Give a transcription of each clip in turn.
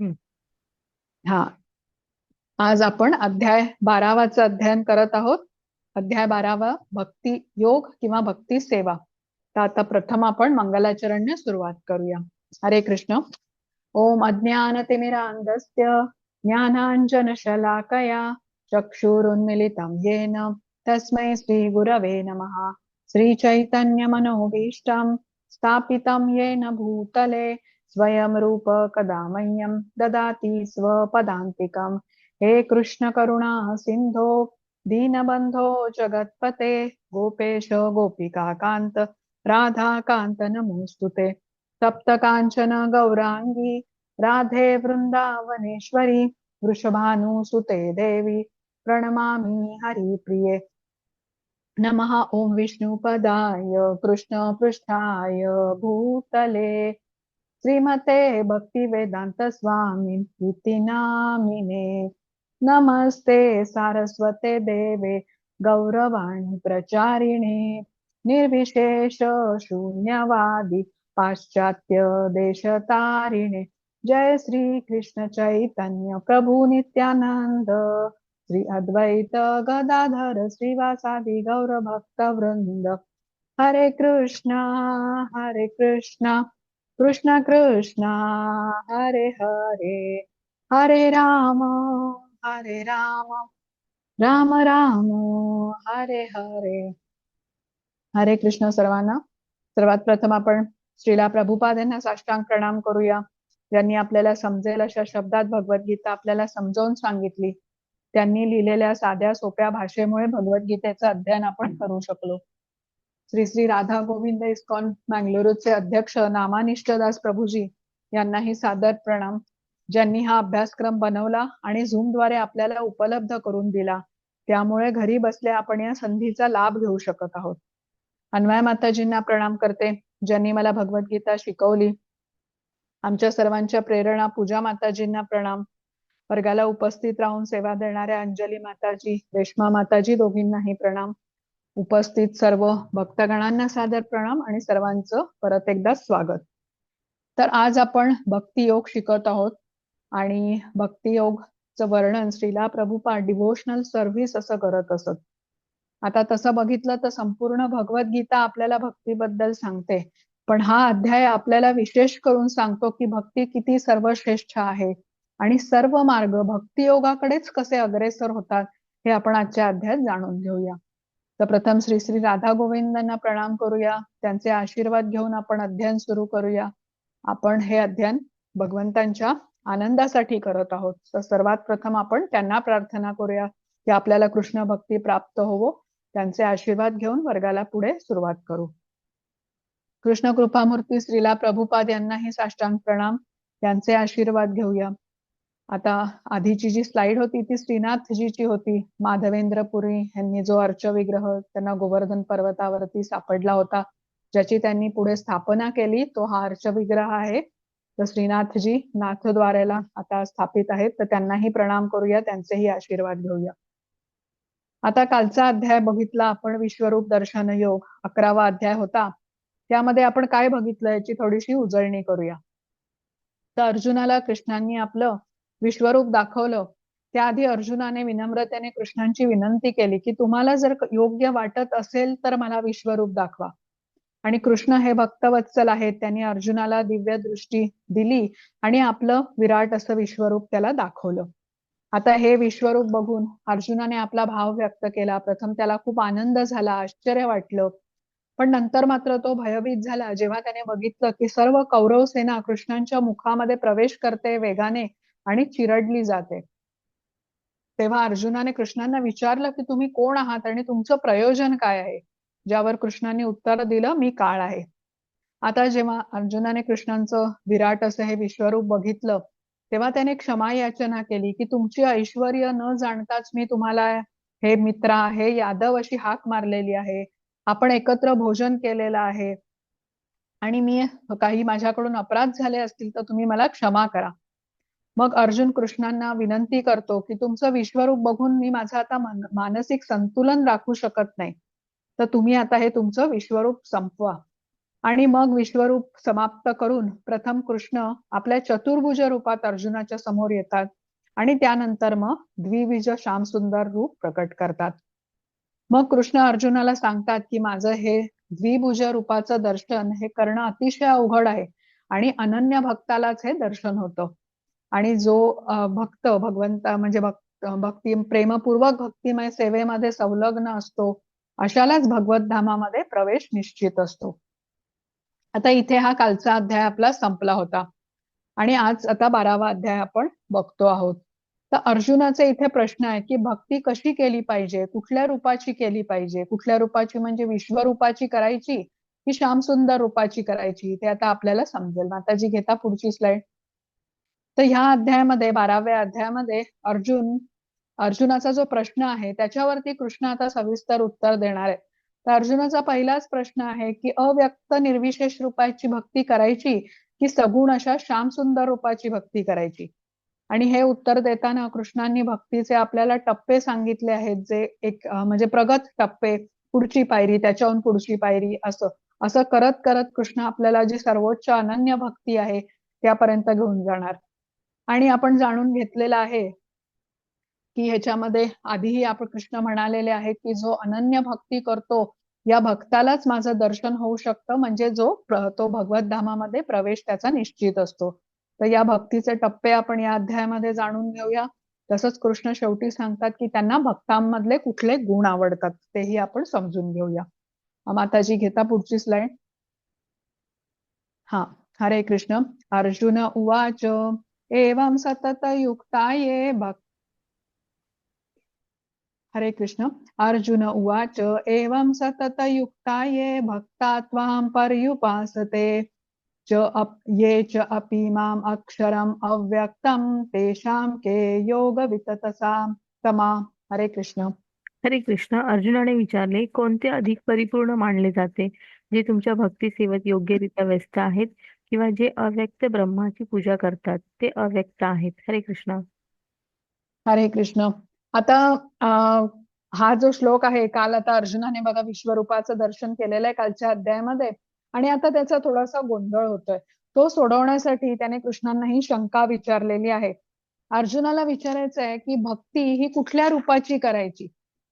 हं. हा, आज आपण अध्याय 12वाचं अध्ययन करत आहोत. अध्याय 12वा भक्ती योग किंवा भक्ती सेवा. तर आता प्रथम आपण मंगलाचरणने सुरुवात करूया. हरे कृष्ण. ओम अज्ञानतिमिरान्धस्य ज्ञानाञ्जनशलाकया चक्षुरुन्मिलितं येन तस्मै श्रीगुरवे नमः. श्रीचैतन्यमनोभीष्टं स्थापितं येन भूतले स्वयं रूप कदा मह्यं ददाति स्वपदान्तिकम्. हे कृष्ण करुणा सिंधो दीनबंधो जगत्पते गोपेश गोपिका कांत राधा कांत नमोस्तुते. तप्त कांचन गौरांगी राधे वृंदावनेश्वरी वृषभानुसुते देवी प्रणमामि हरिप्रिये. नमः ओम विष्णुपदाय कृष्ण पृष्ठाय भूतले श्रीमते भक्तिवेदांत स्वामी इति नामिने. नमस्ते सारस्वते देवे गौरवाणी प्रचारिणे निर्विशेष शून्यवादी पाश्चात्य देशतारिणे. जय श्री कृष्ण चैतन्य प्रभु नित्यानंद श्री अद्वैत गदाधर श्रीवासादि गौर भक्त वृंद. हरे कृष्णा कृष्ण कृष्ण हरे हरे हरे राम राम राम हरे हरे. हरे कृष्ण सर्वांना. सर्वात प्रथम आपण श्रीला प्रभुपाद यांना साष्टांग प्रणाम करूया. ज्यांनी आपल्याला समजेल अशा शब्दात भगवद्गीता आपल्याला समजावून सांगितली. त्यांनी लिहिलेल्या साध्या सोप्या भाषेमुळे भगवद्गीतेचं अध्ययन आपण करू शकलो. श्री श्री राधा गोविंद इस्कॉन मँगलोरचे अध्यक्ष नामानिष्ठदास प्रभूजी यांनाही सादर प्रणाम. ज्यांनी हा अभ्यासक्रम बनवला आणि झूमद्वारे आपल्याला उपलब्ध करून दिला, त्यामुळे घरी बसल्या आपण या संधीचा लाभ घेऊ शकत आहोत. अन्वय माताजींना प्रणाम करते, ज्यांनी मला भगवद्गीता शिकवली. आमच्या सर्वांच्या प्रेरणा पूजा माताजींना प्रणाम. वर्गाला उपस्थित राहून सेवा देणाऱ्या अंजली माताजी, रेश्मा माताजी दोघींनाही प्रणाम. उपस्थित सर्व भक्तगणांना सादर प्रणाम आणि सर्वांचं परत एकदा स्वागत. तर आज आपण भक्ती योग शिकत आहोत आणि भक्ती योगचं वर्णन श्रीला प्रभुपाद डिव्होशनल सर्व्हिस असं करत असत. आता तसं बघितलं तर संपूर्ण भगवद्गीता आपल्याला भक्तीबद्दल सांगते, पण हा अध्याय आपल्याला विशेष करून सांगतो की भक्ती किती सर्वश्रेष्ठ आहे आणि सर्व मार्ग भक्ती योगाकडेच कसे अग्रेसर होतात हे आपण आजच्या अध्यायात जाणून घेऊया. तर प्रथम श्री श्री राधा गोविंदांना प्रणाम करूया. त्यांचे आशीर्वाद घेऊन आपण अध्ययन सुरू करूया. आपण हे अध्ययन भगवंतांच्या आनंदासाठी करत आहोत. तर सर्वात प्रथम आपण त्यांना प्रार्थना करूया की आपल्याला कृष्ण भक्ती प्राप्त होवो. त्यांचे आशीर्वाद घेऊन वर्गाला पुढे सुरुवात करू. कृष्ण कृपामूर्ती श्रीला प्रभुपाद यांनाही साष्टांग प्रणाम. त्यांचे आशीर्वाद घेऊया. आता आधीची जी स्लाइड होती ती श्रीनाथजीची होती. माधवेंद्रपुरी यांनी जो अर्च विग्रह त्यांना गोवर्धन पर्वतावरती सापडला होता, ज्याची त्यांनी पुढे स्थापना केली, तो हा अर्च विग्रह आहे. तर श्रीनाथजी नाथद्वारेला आता स्थापित आहेत, तर त्यांनाही प्रणाम करूया, त्यांचेही आशीर्वाद घेऊया. आता कालचा अध्याय बघितला आपण, विश्वरूप दर्शन योग 11वा अध्याय होता. त्यामध्ये आपण काय बघितलं याची थोडीशी उजळणी करूया. तर अर्जुनाला कृष्णांनी आपलं विश्वरूप दाखवलं. त्याआधी अर्जुनाने विनम्रतेने कृष्णांची विनंती केली की तुम्हाला जर योग्य वाटत असेल तर मला विश्वरूप दाखवा. आणि कृष्ण हे भक्तवत्सल आहेत, त्यांनी अर्जुनाला दिव्य दृष्टी दिली आणि आपलं विराट असं विश्वरूप त्याला दाखवलं. आता हे विश्वरूप बघून अर्जुनाने आपला भाव व्यक्त केला. प्रथम त्याला खूप आनंद झाला, आश्चर्य वाटलं, पण नंतर मात्र तो भयभीत झाला जेव्हा त्याने बघितलं की सर्व कौरव सेना कृष्णांच्या मुखामध्ये प्रवेश करते वेगाने आणि चिरडली जाते. तेव्हा अर्जुनाने कृष्णांना विचारलं की तुम्ही कोण आहात आणि तुमचं प्रयोजन काय आहे. ज्यावर कृष्णांनी उत्तर दिलं, मी काळ आहे. आता जेव्हा अर्जुनाने कृष्णांचं विराट असं हे विश्वरूप बघितलं, तेव्हा त्याने क्षमा याचना केली की तुमची ऐश्वर्य न जाणताच मी तुम्हाला हे मित्रा, हे यादव अशी हाक मारलेली आहे. आपण एकत्र भोजन केलेलं आहे आणि मी काही माझ्याकडून अपराध झाले असतील तर तुम्ही मला क्षमा करा. मग अर्जुन कृष्णांना विनंती करतो की तुमचं विश्वरूप बघून मी माझं आता मानसिक संतुलन राखू शकत नाही, तर तुम्ही आता हे तुमचं विश्वरूप संपवा. आणि मग विश्वरूप समाप्त करून प्रथम कृष्ण आपल्या चतुर्भुज रूपात अर्जुनाच्या समोर येतात आणि त्यानंतर मग द्विबीज श्यामसुंदर रूप प्रकट करतात. मग कृष्ण अर्जुनाला सांगतात की माझं हे द्विभुज रूपाचं दर्शन हे करणं अतिशय अवघड आहे आणि अनन्य भक्तालाच हे दर्शन होतं. आणि जो भक्त भगवंता म्हणजे भक्ती प्रेमपूर्वक भक्तिमय सेवेमध्ये संलग्न असतो अशालाच भगवत धामामध्ये प्रवेश निश्चित असतो. आता इथे हा कालचा अध्याय आपला संपला होता आणि आज आता 12वा अध्याय आपण बघतो आहोत. तर अर्जुनाचे इथे प्रश्न आहे की भक्ती कशी केली पाहिजे, कुठल्या रूपाची केली पाहिजे, कुठल्या रूपाची म्हणजे विश्वरूपाची करायची की श्यामसुंदर रूपाची करायची, ते आता आपल्याला समजेल. माताजी घेता पुढची स्लाइड. तर ह्या अध्यायामध्ये 12व्या अध्यायामध्ये अर्जुनाचा जो प्रश्न आहे त्याच्यावरती कृष्ण आता सविस्तर उत्तर देणार आहे. तर अर्जुनाचा पहिलाच प्रश्न आहे की अव्यक्त निर्विशेष रूपाची भक्ती करायची की सगुण अशा श्यामसुंदर रूपाची भक्ती करायची. आणि हे उत्तर देताना कृष्णांनी भक्तीचे आपल्याला टप्पे सांगितले आहेत, जे एक म्हणजे प्रगत टप्पे, पुढची पायरी, त्याच्याहून पुढची पायरी, असं असं करत करत कृष्ण आपल्याला जी सर्वोच्च अनन्य भक्ती आहे त्यापर्यंत घेऊन जाणार. आणि आपण जाणून घेतलेलं आहे की ह्याच्यामध्ये आधीही आपण कृष्ण म्हणालेले आहेत की जो अनन्य भक्ती करतो या भक्तालाच माझं दर्शन होऊ शकतं, म्हणजे तो भगवत धामामध्ये प्रवेश त्याचा निश्चित असतो. तर या भक्तीचे टप्पे आपण या अध्यायामध्ये जाणून घेऊया. तसंच कृष्ण शेवटी सांगतात की त्यांना भक्तांमधले कुठले गुण आवडतात तेही आपण समजून घेऊया. माताजी घेता पुढची स्लाइड. हा, हरे कृष्ण. अर्जुन उवाच एवं सततयुक्ताये हरे कृष्ण. अर्जुन उवाच एवं सततयुक्ताये भक्ता त्वां पर्युपासते ये च अपि माम् अक्षरम् अव्यक्तं तेषां के योगविततसा तमा. हरे कृष्ण. हरे कृष्ण. अर्जुनाने विचारले, कोणते अधिक परिपूर्ण मानले जाते, जे तुमच्या भक्ती सेवेत योग्यरित्या व्यस्त आहेत किंवा जे अव्यक्त ब्रह्माची पूजा करतात ते अव्यक्त आहेत? हरे कृष्ण. हरे कृष्ण. आता हा जो श्लोक आहे, काल आता अर्जुनाने बघा विश्वरूपाचं दर्शन केलेलं आहे कालच्या अध्यायामध्ये, आणि आता त्याचा थोडासा गोंधळ होतोय. तो सोडवण्यासाठी त्याने कृष्णांना ही शंका विचारलेली आहे. अर्जुनाला विचारायचं आहे की भक्ती ही कुठल्या रूपाची करायची.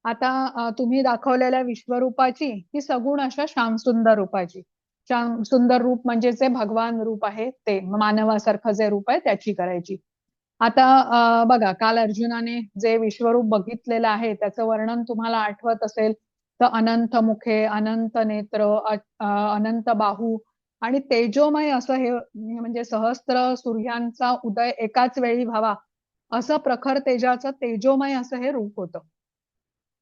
आता तुम्ही दाखवलेल्या विश्वरूपाची की सगुण अशा श्यामसुंदर रूपाची. श्यामसुंदर रूप म्हणजे जे भगवान रूप आहे ते, मानवासारखं जे रूप आहे त्याची करायची. आता बघा, काल अर्जुनाने जे विश्वरूप बघितलेलं आहे त्याचं वर्णन तुम्हाला आठवत असेल तर अनंत मुखे, अनंत नेत्र, अनंत बाहू आणि तेजोमय असं हे, म्हणजे सहस्त्र सूर्यांचा उदय एकाच वेळी व्हावा असं प्रखर तेजाचं तेजोमय असं हे रूप होतं.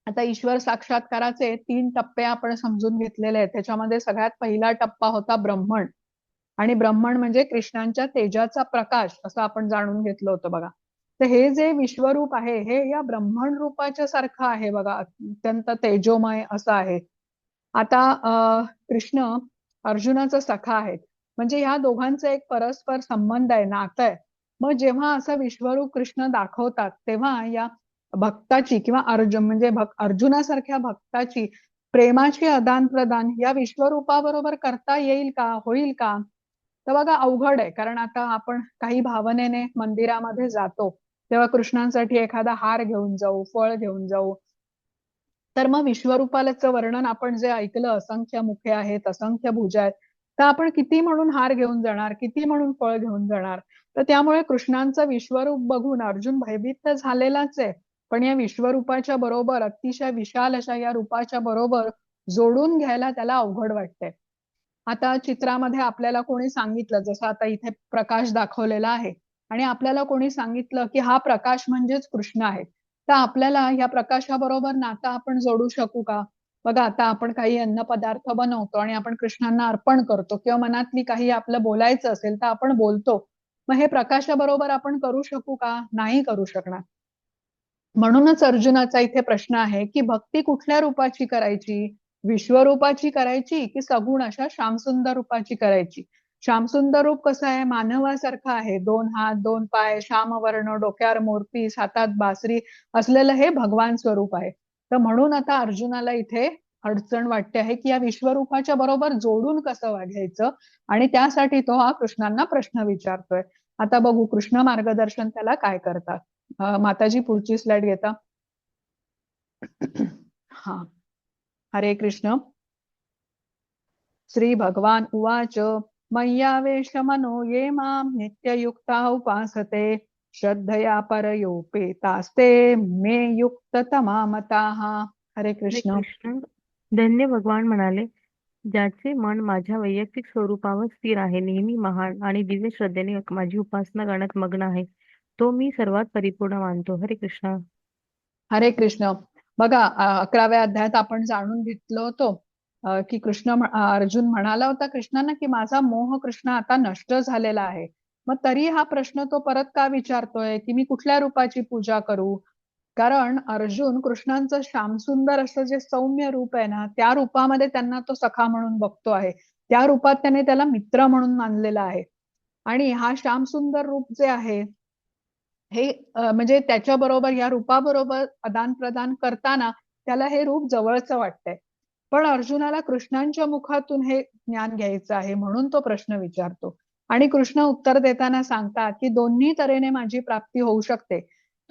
आता ईश्वर साक्षात्काराचे 3 टप्पे आपण समजून घेतलेले आहेत. त्याच्यामध्ये सगळ्यात पहिला टप्पा होता ब्रह्मण, आणि ब्रह्मण म्हणजे कृष्णांच्या तेजाचा प्रकाश असं आपण जाणून घेतलं होतं बघा. तर हे जे विश्वरूप आहे हे या ब्रह्मण रूपाच्या सारखं आहे बघा, अत्यंत तेजोमय असं आहे. आता कृष्ण अर्जुनाचा सखा आहेत, म्हणजे ह्या दोघांचं एक परस्पर संबंध आहे, नातं आहे. मग जेव्हा असं विश्वरूप कृष्ण दाखवतात तेव्हा या भक्ताची किंवा म्हणजे अर्जुनासारख्या भक्ताची प्रेमाची आदान प्रदान या विश्वरूपाबरोबर करता येईल का, होईल का? तर बघा अवघड आहे. कारण आता आपण काही भावनेने मंदिरामध्ये जातो तेव्हा कृष्णांसाठी एखादा हार घेऊन जाऊ, फळ घेऊन जाऊ, तर मग विश्वरूपाचं वर्णन आपण जे ऐकलं, असंख्य मुखे आहेत, असंख्य भुजा आहेत, तर आपण किती म्हणून हार घेऊन जाणार, किती म्हणून फळ घेऊन जाणार. तर त्यामुळे कृष्णांचं विश्वरूप बघून अर्जुन भयभीत तर झालेलाच आहे, पण या विश्वरूपाच्या बरोबर, अतिशय विशाल अशा या रूपाच्या बरोबर जोडून घ्यायला त्याला अवघड वाटतंय. आता चित्रामध्ये आपल्याला कोणी सांगितलं, जसं आता इथे प्रकाश दाखवलेला आहे, आणि आपल्याला कोणी सांगितलं की हा प्रकाश म्हणजेच कृष्ण आहे, तर आपल्याला या प्रकाशाबरोबर नातं आपण जोडू शकू का? बघा, आता आपण काही अन्न पदार्थ बनवतो आणि आपण कृष्णांना अर्पण करतो, किंवा मनातली काही आपलं बोलायचं असेल तर आपण बोलतो. मग हे प्रकाशाबरोबर आपण करू शकू का? नाही करू शकणार. म्हणूनच अर्जुनाचा इथे प्रश्न आहे की भक्ती कुठल्या रूपाची करायची, विश्वरूपाची करायची की सगुण अशा श्यामसुंदर रूपाची करायची. श्यामसुंदर रूप कसं आहे, मानवासारखं आहे, 2 हात 2 पाय, श्यामवर्ण, डोक्यावर मोरपीस, हातात बासरी असलेलं हे भगवान स्वरूप आहे. तर म्हणून आता अर्जुनाला इथे अडचण वाटते आहे की या विश्वरूपाच्या बरोबर जोडून कसं वागायचं, आणि त्यासाठी तो हा कृष्णांना प्रश्न विचारतोय. आता बघू कृष्ण मार्गदर्शन त्याला काय करतात. माताजी पुढची स्लाइड घेता. हा, हरे कृष्ण. श्री भगवान उवाच मय्यावेश मनो ये मां नित्ययुक्ता उपासते श्रद्धया परयोपेतास्ते मे युक्ततमा मताः. हरे हरे कृष्ण. कृष्ण. धन्य भगवान म्हणाले, ज्याचे मन माझ्या वैयक्तिक स्वरूपावर स्थिर आहे, नेहमी महान आणि दिव्य श्रद्धेने माझी उपासना करण्यात मग्न आहे, तो मी सर्वात परिपूर्ण मानतो. हरे कृष्ण. हरे कृष्ण. बघा 11व्या अध्यायात आपण जाणून घेतलो होतो की अर्जुन म्हणाला होता कृष्णांना की माझा मोह कृष्ण आता नष्ट झालेला आहे. मग तरी हा प्रश्न तो परत का विचारतोय की मी कुठल्या रूपाची पूजा करू. कारण अर्जुन कृष्णांचं श्यामसुंदर असं जे सौम्य रूप आहे ना, त्या रूपामध्ये त्यांना तो सखा म्हणून बघतो आहे. त्या रूपात त्याने त्याला मित्र म्हणून मानलेला आहे. आणि हा श्यामसुंदर रूप जे आहे हे म्हणजे त्याच्या बरोबर या रूपाबरोबर आदान प्रदान करताना त्याला हे रूप जवळचं वाटतंय. पण अर्जुनाला कृष्णांच्या मुखातून हे ज्ञान घ्यायचं आहे म्हणून तो प्रश्न विचारतो. आणि कृष्ण उत्तर देताना सांगतात की दोन्ही तऱ्हेने माझी प्राप्ती होऊ शकते.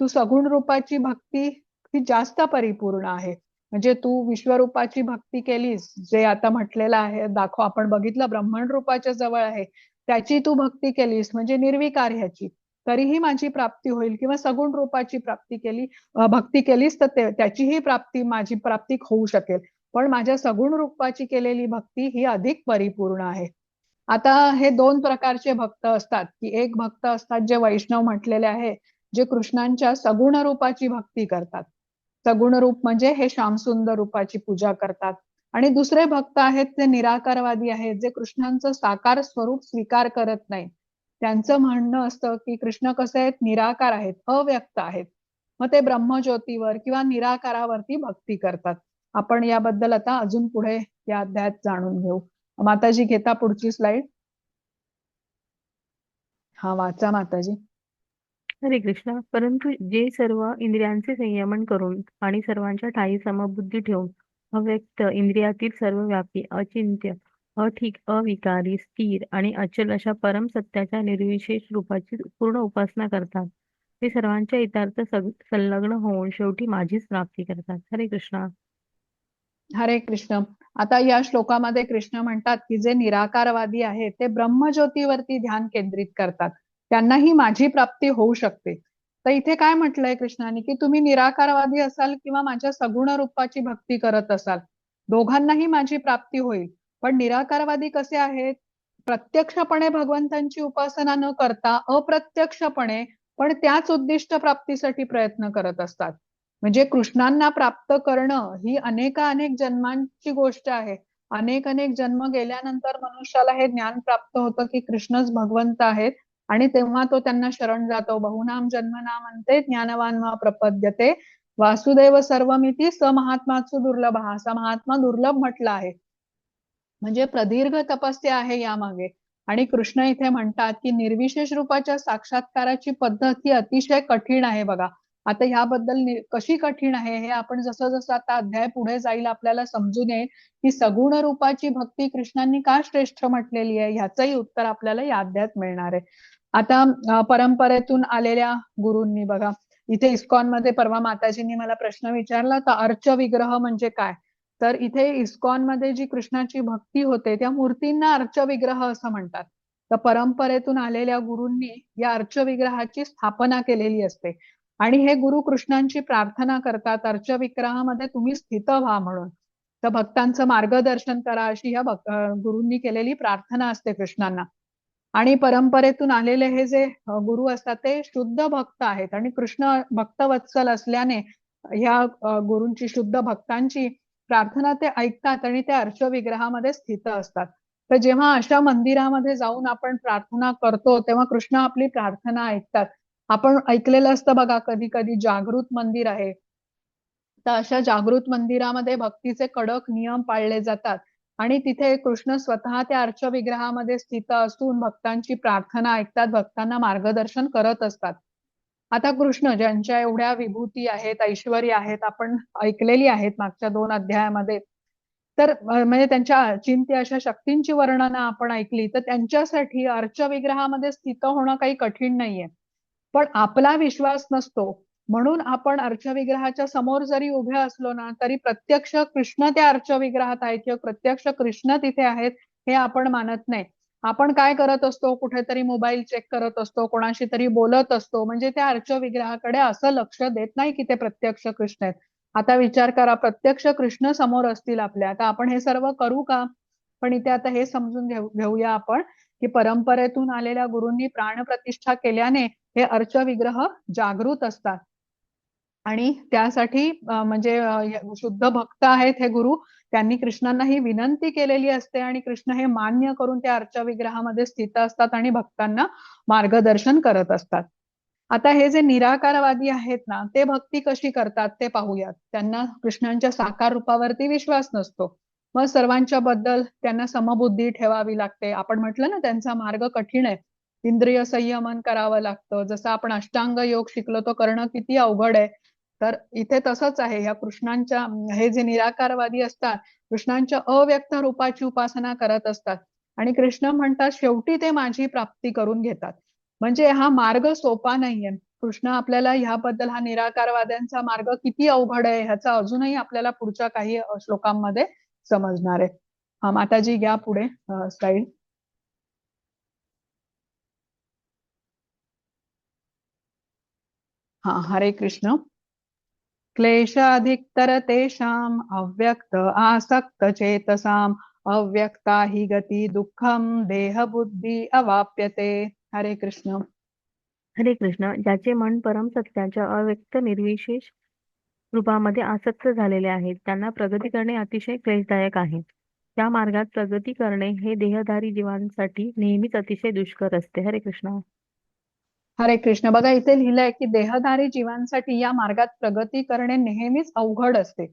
तू सगुण रूपाची भक्ती ही जास्त परिपूर्ण आहे. म्हणजे तू विश्वरूपाची भक्ती केलीस, जे आता म्हटलेलं आहे दाखव आपण बघितलं ब्रह्मण रूपाच्या जवळ आहे, त्याची तू भक्ती केलीस म्हणजे निर्विकार ह्याची, तरीही माझी प्राप्ती होईल. किंवा सगुण रूपाची भक्ती केलीस तर त्याचीही माझी प्राप्ती होऊ शकेल. पण माझ्या सगुण रूपाची केलेली भक्ती ही अधिक परिपूर्ण आहे. आता हे दोन प्रकारचे भक्त असतात की एक भक्त असतात जे वैष्णव म्हटलेले आहे, जे कृष्णांच्या सगुण रूपाची भक्ती करतात. सगुण रूप म्हणजे हे श्यामसुंदर रूपाची पूजा करतात. आणि दुसरे भक्त आहेत ते निराकारवादी आहेत, जे कृष्णांचं साकार स्वरूप स्वीकार करत नाही. त्यांचं म्हणणं असतं की कृष्ण कसे आहेत, निराकार आहेत, अव्यक्त आहेत. मग ते ब्रह्मज्योतीवर किंवा निराकारावरती भक्ती करतात. आपण याबद्दल आता अजून पुढे या अध्यायात जाणून घेऊ. माताजी घेता पुढची स्लाइड. हा वाचा माताजी. हरे कृष्ण. परंतु जे सर्व इंद्रियांचे संयमन करून आणि सर्वांच्या ठायी समबुद्धी ठेवून अव्यक्त, इंद्रियातील सर्वव्यापी, अचिंत्य, अठीक, अविकारी, स्थिर आणि अचल अशा परम सत्याच्या निर्विशेष रूपाची पूर्ण उपासना करतात, ते सर्वांच्या हितार्थ संलग्न होऊन शेवटी माझीच प्राप्ती करतात. हरे कृष्ण. हरे कृष्ण. आता या श्लोकामध्ये कृष्ण म्हणतात की जे निराकारवादी आहेत ते ब्रह्मज्योतीवरती ध्यान केंद्रित करतात, त्यांनाही माझी प्राप्ती होऊ शकते. तर इथे काय म्हटलंय कृष्णाने की तुम्ही निराकारवादी असाल किंवा माझ्या सगुण रूपाची भक्ती करत असाल, दोघांनाही माझी प्राप्ती होईल. पण निराकारवादी कसे आहेत, प्रत्यक्षपणे भगवंतांची उपासना न करता अप्रत्यक्षपणे पण त्याच उद्दिष्ट प्राप्तीसाठी प्रयत्न करत असतात. म्हणजे कृष्णांना प्राप्त करणं ही अनेक जन्मांची गोष्ट आहे. अनेक जन्म गेल्यानंतर मनुष्याला हे ज्ञान प्राप्त होतं की कृष्णच भगवंत आहेत, आणि तेव्हा तो त्यांना शरण जातो. बहुनाम जन्मनाम अंते ज्ञानवान वा प्रपद्यते वासुदेव सर्वमिती स महात्मासु दुर्लभ. असा महात्मा दुर्लभ म्हटला आहे. म्हणजे प्रदीर्घ तपस्या आहे यामागे. आणि कृष्ण इथे म्हणतात की निर्विशेष रूपाच्या साक्षात्काराची पद्धत ही अतिशय कठीण आहे. बघा आता ह्याबद्दल कशी कठीण आहे हे आपण जसं जसं आता अध्याय पुढे जाईल आपल्याला समजून येईल की सगुण रूपाची भक्ती कृष्णांनी का श्रेष्ठ म्हटलेली आहे, ह्याचंही उत्तर आपल्याला या अध्यायात मिळणार आहे. आता परंपरेतून आलेल्या गुरूंनी बघा, इथे इस्कॉन मध्ये परवा माताजींनी मला प्रश्न विचारला तर अर्च विग्रह म्हणजे काय. तर इथे इस्कॉन मध्ये जी कृष्णाची भक्ती होते त्या मूर्तींना अर्च विग्रह असं म्हणतात. तर परंपरेतून आलेल्या गुरूंनी या अर्च विग्रहाची स्थापना केलेली असते. आणि हे गुरु कृष्णांची प्रार्थना करतात अर्च विग्रहामध्ये तुम्ही स्थित व्हा म्हणून. तर भक्तांचं मार्गदर्शन करा अशी या गुरूंनी केलेली प्रार्थना असते कृष्णांना. आणि परंपरेतून आलेले हे जे गुरु असतात ते शुद्ध भक्त आहेत, आणि कृष्ण भक्तवत्सल असल्याने ह्या गुरूंची, शुद्ध भक्तांची प्रार्थना ते ऐकतात आणि त्या अर्च विग्रहामध्ये स्थित असतात. तर जेव्हा अशा मंदिरामध्ये जाऊन आपण प्रार्थना करतो तेव्हा कृष्ण आपली प्रार्थना ऐकतात. आपण ऐकलेलं असतं बघा, कधी कधी जागृत मंदिर आहे, तर अशा जागृत मंदिरामध्ये भक्तीचे कडक नियम पाळले जातात. आणि तिथे कृष्ण स्वतः त्या अर्च विग्रहामध्ये स्थित असून भक्तांची प्रार्थना ऐकतात, भक्तांना मार्गदर्शन करत असतात. आता कृष्ण ज्यांच्या एवढ्या विभूती आहेत, ऐश्वर्य आहेत, आपण ऐकलेली आहेत मागच्या 2 अध्यायामध्ये, तर म्हणजे त्यांच्या अचिंत्य अशा शक्तींची वर्णनं आपण ऐकली तर त्यांच्यासाठी अर्चविग्रहामध्ये स्थित होणं काही कठीण नाहीये. पण आपला विश्वास नसतो म्हणून आपण अर्चविग्रहाच्या समोर जरी उभे असलो ना तरी प्रत्यक्ष कृष्ण त्या अर्चविग्रहात आहे किंवा प्रत्यक्ष कृष्ण तिथे आहेत हे आपण मानत नाही. आपण काय करत असतो, कुठेतरी मोबाईल चेक करत असतो, कोणाशी तरी बोलत असतो, म्हणजे त्या अर्चविग्रहाकडे असं लक्ष देत नाही की ते प्रत्यक्ष कृष्ण आहेत. आता विचार करा, प्रत्यक्ष कृष्ण समोर असतील आपल्या, आता आपण हे सर्व करू का? पण इथे आता हे समजून घेऊया आपण की परंपरेतून आलेल्या गुरूंनी प्राणप्रतिष्ठा केल्याने हे अर्चविग्रह जागृत असतात. आणि त्यासाठी म्हणजे शुद्ध भक्त आहेत हे गुरु, त्यांनी कृष्णांना ही विनंती केलेली असते आणि कृष्ण हे मान्य करून त्या अर्चविग्रहामध्ये स्थित असतात आणि भक्तांना मार्गदर्शन करत असतात. आता हे जे निराकारवादी आहेत ना ते भक्ती कशी करतात ते पाहूयात. त्यांना कृष्णांच्या साकार रूपावरती विश्वास नसतो. मग सर्वांच्या बद्दल त्यांना समबुद्धी ठेवावी लागते. आपण म्हटलं ना त्यांचा मार्ग कठीण आहे, इंद्रिय संयमन करावं लागतं. जसं आपण अष्टांग योग शिकलो तो करणं किती अवघड आहे. तर इथे तसंच आहे. ह्या कृष्णांच्या हे जे निराकारवादी असतात कृष्णांच्या अव्यक्त रूपाची उपासना करत असतात आणि कृष्ण म्हणतात शेवटी ते माझी प्राप्ती करून घेतात. म्हणजे हा मार्ग सोपा नाहीये. कृष्ण आपल्याला ह्याबद्दल हा निराकारवाद्यांचा मार्ग किती अवघड आहे ह्याचा अजूनही आपल्याला पुढच्या काही श्लोकांमध्ये समजणार आहे. माताजी घ्या पुढे स्लाइड. हा, हरे कृष्ण. क्लेशाधिकतर तेषाम् अव्यक्त आसक्त चेतसाम् अव्यक्ता हि गती दुःखम देह बुद्धी अवाप्यते. हरे कृष्ण. हरे कृष्ण. ज्याचे मन परम सत्याच्या अव्यक्त निर्विशेष रूपामध्ये आसक्त झालेले आहेत त्यांना प्रगती करणे अतिशय क्लेशदायक आहे. त्या मार्गात प्रगती करणे हे देहधारी जीवांसाठी नेहमीच अतिशय दुष्कर असते. हरे कृष्ण. हरे कृष्ण. बघा इथे लिहिलंय की देहधारी जीवांसाठी या मार्गात प्रगती करणे नेहमीच अवघड असते.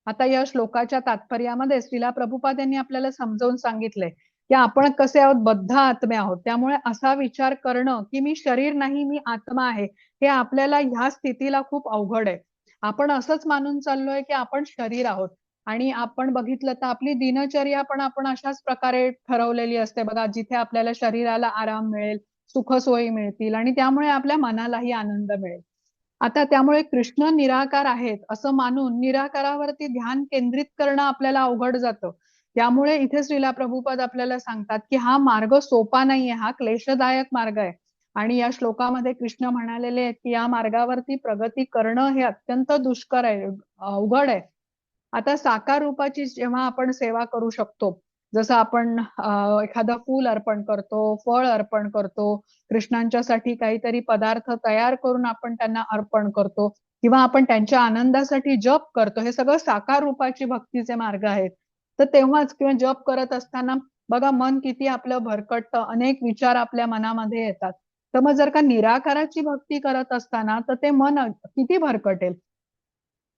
आता या श्लोकाच्या तात्पर्यामध्ये श्रीला प्रभुपाद यांनी आपल्याला समजावून सांगितलंय की आपण कसे आहोत, बद्ध आत्मे आहोत. त्यामुळे असा विचार करणं की मी शरीर नाही मी आत्मा आहे हे आपल्याला ह्या स्थितीला खूप अवघड आहे. आपण असंच मानून चाललोय की आपण शरीर आहोत आणि आपण बघितलं तर आपली दिनचर्या पण आपण अशाच प्रकारे ठरवलेली असते बघा, जिथे आपल्याला शरीराला आराम मिळेल, सुखसोयी मिळतील आणि त्यामुळे आपल्या मनालाही आनंद मिळेल. आता त्यामुळे कृष्ण निराकार आहेत असं मानून निराकारावरती ध्यान केंद्रित करणं आपल्याला अवघड जातं. त्यामुळे इथे श्रीला प्रभुपाद आपल्याला सांगतात की हा मार्ग सोपा नाहीये, हा क्लेशदायक मार्ग आहे. आणि या श्लोकामध्ये कृष्ण म्हणालेले आहेत की या मार्गावरती प्रगती करणं हे अत्यंत दुष्कर आहे, अवघड आहे. आता साकार रूपाची जेव्हा आपण सेवा करू शकतो, जसं आपण एखादं फूल अर्पण करतो, फळ अर्पण करतो, कृष्णांच्यासाठी काहीतरी पदार्थ तयार करून आपण त्यांना अर्पण करतो किंवा आपण त्यांच्या आनंदासाठी जप करतो, हे सगळं साकार रूपाची भक्तीचे मार्ग आहेत. तर तेव्हाच किंवा जप करत असताना बघा मन किती आपलं भरकटतं, अनेक विचार आपल्या मनामध्ये येतात. तर मग जर का निराकाराची भक्ती करत असताना तर ते मन किती भरकटेल.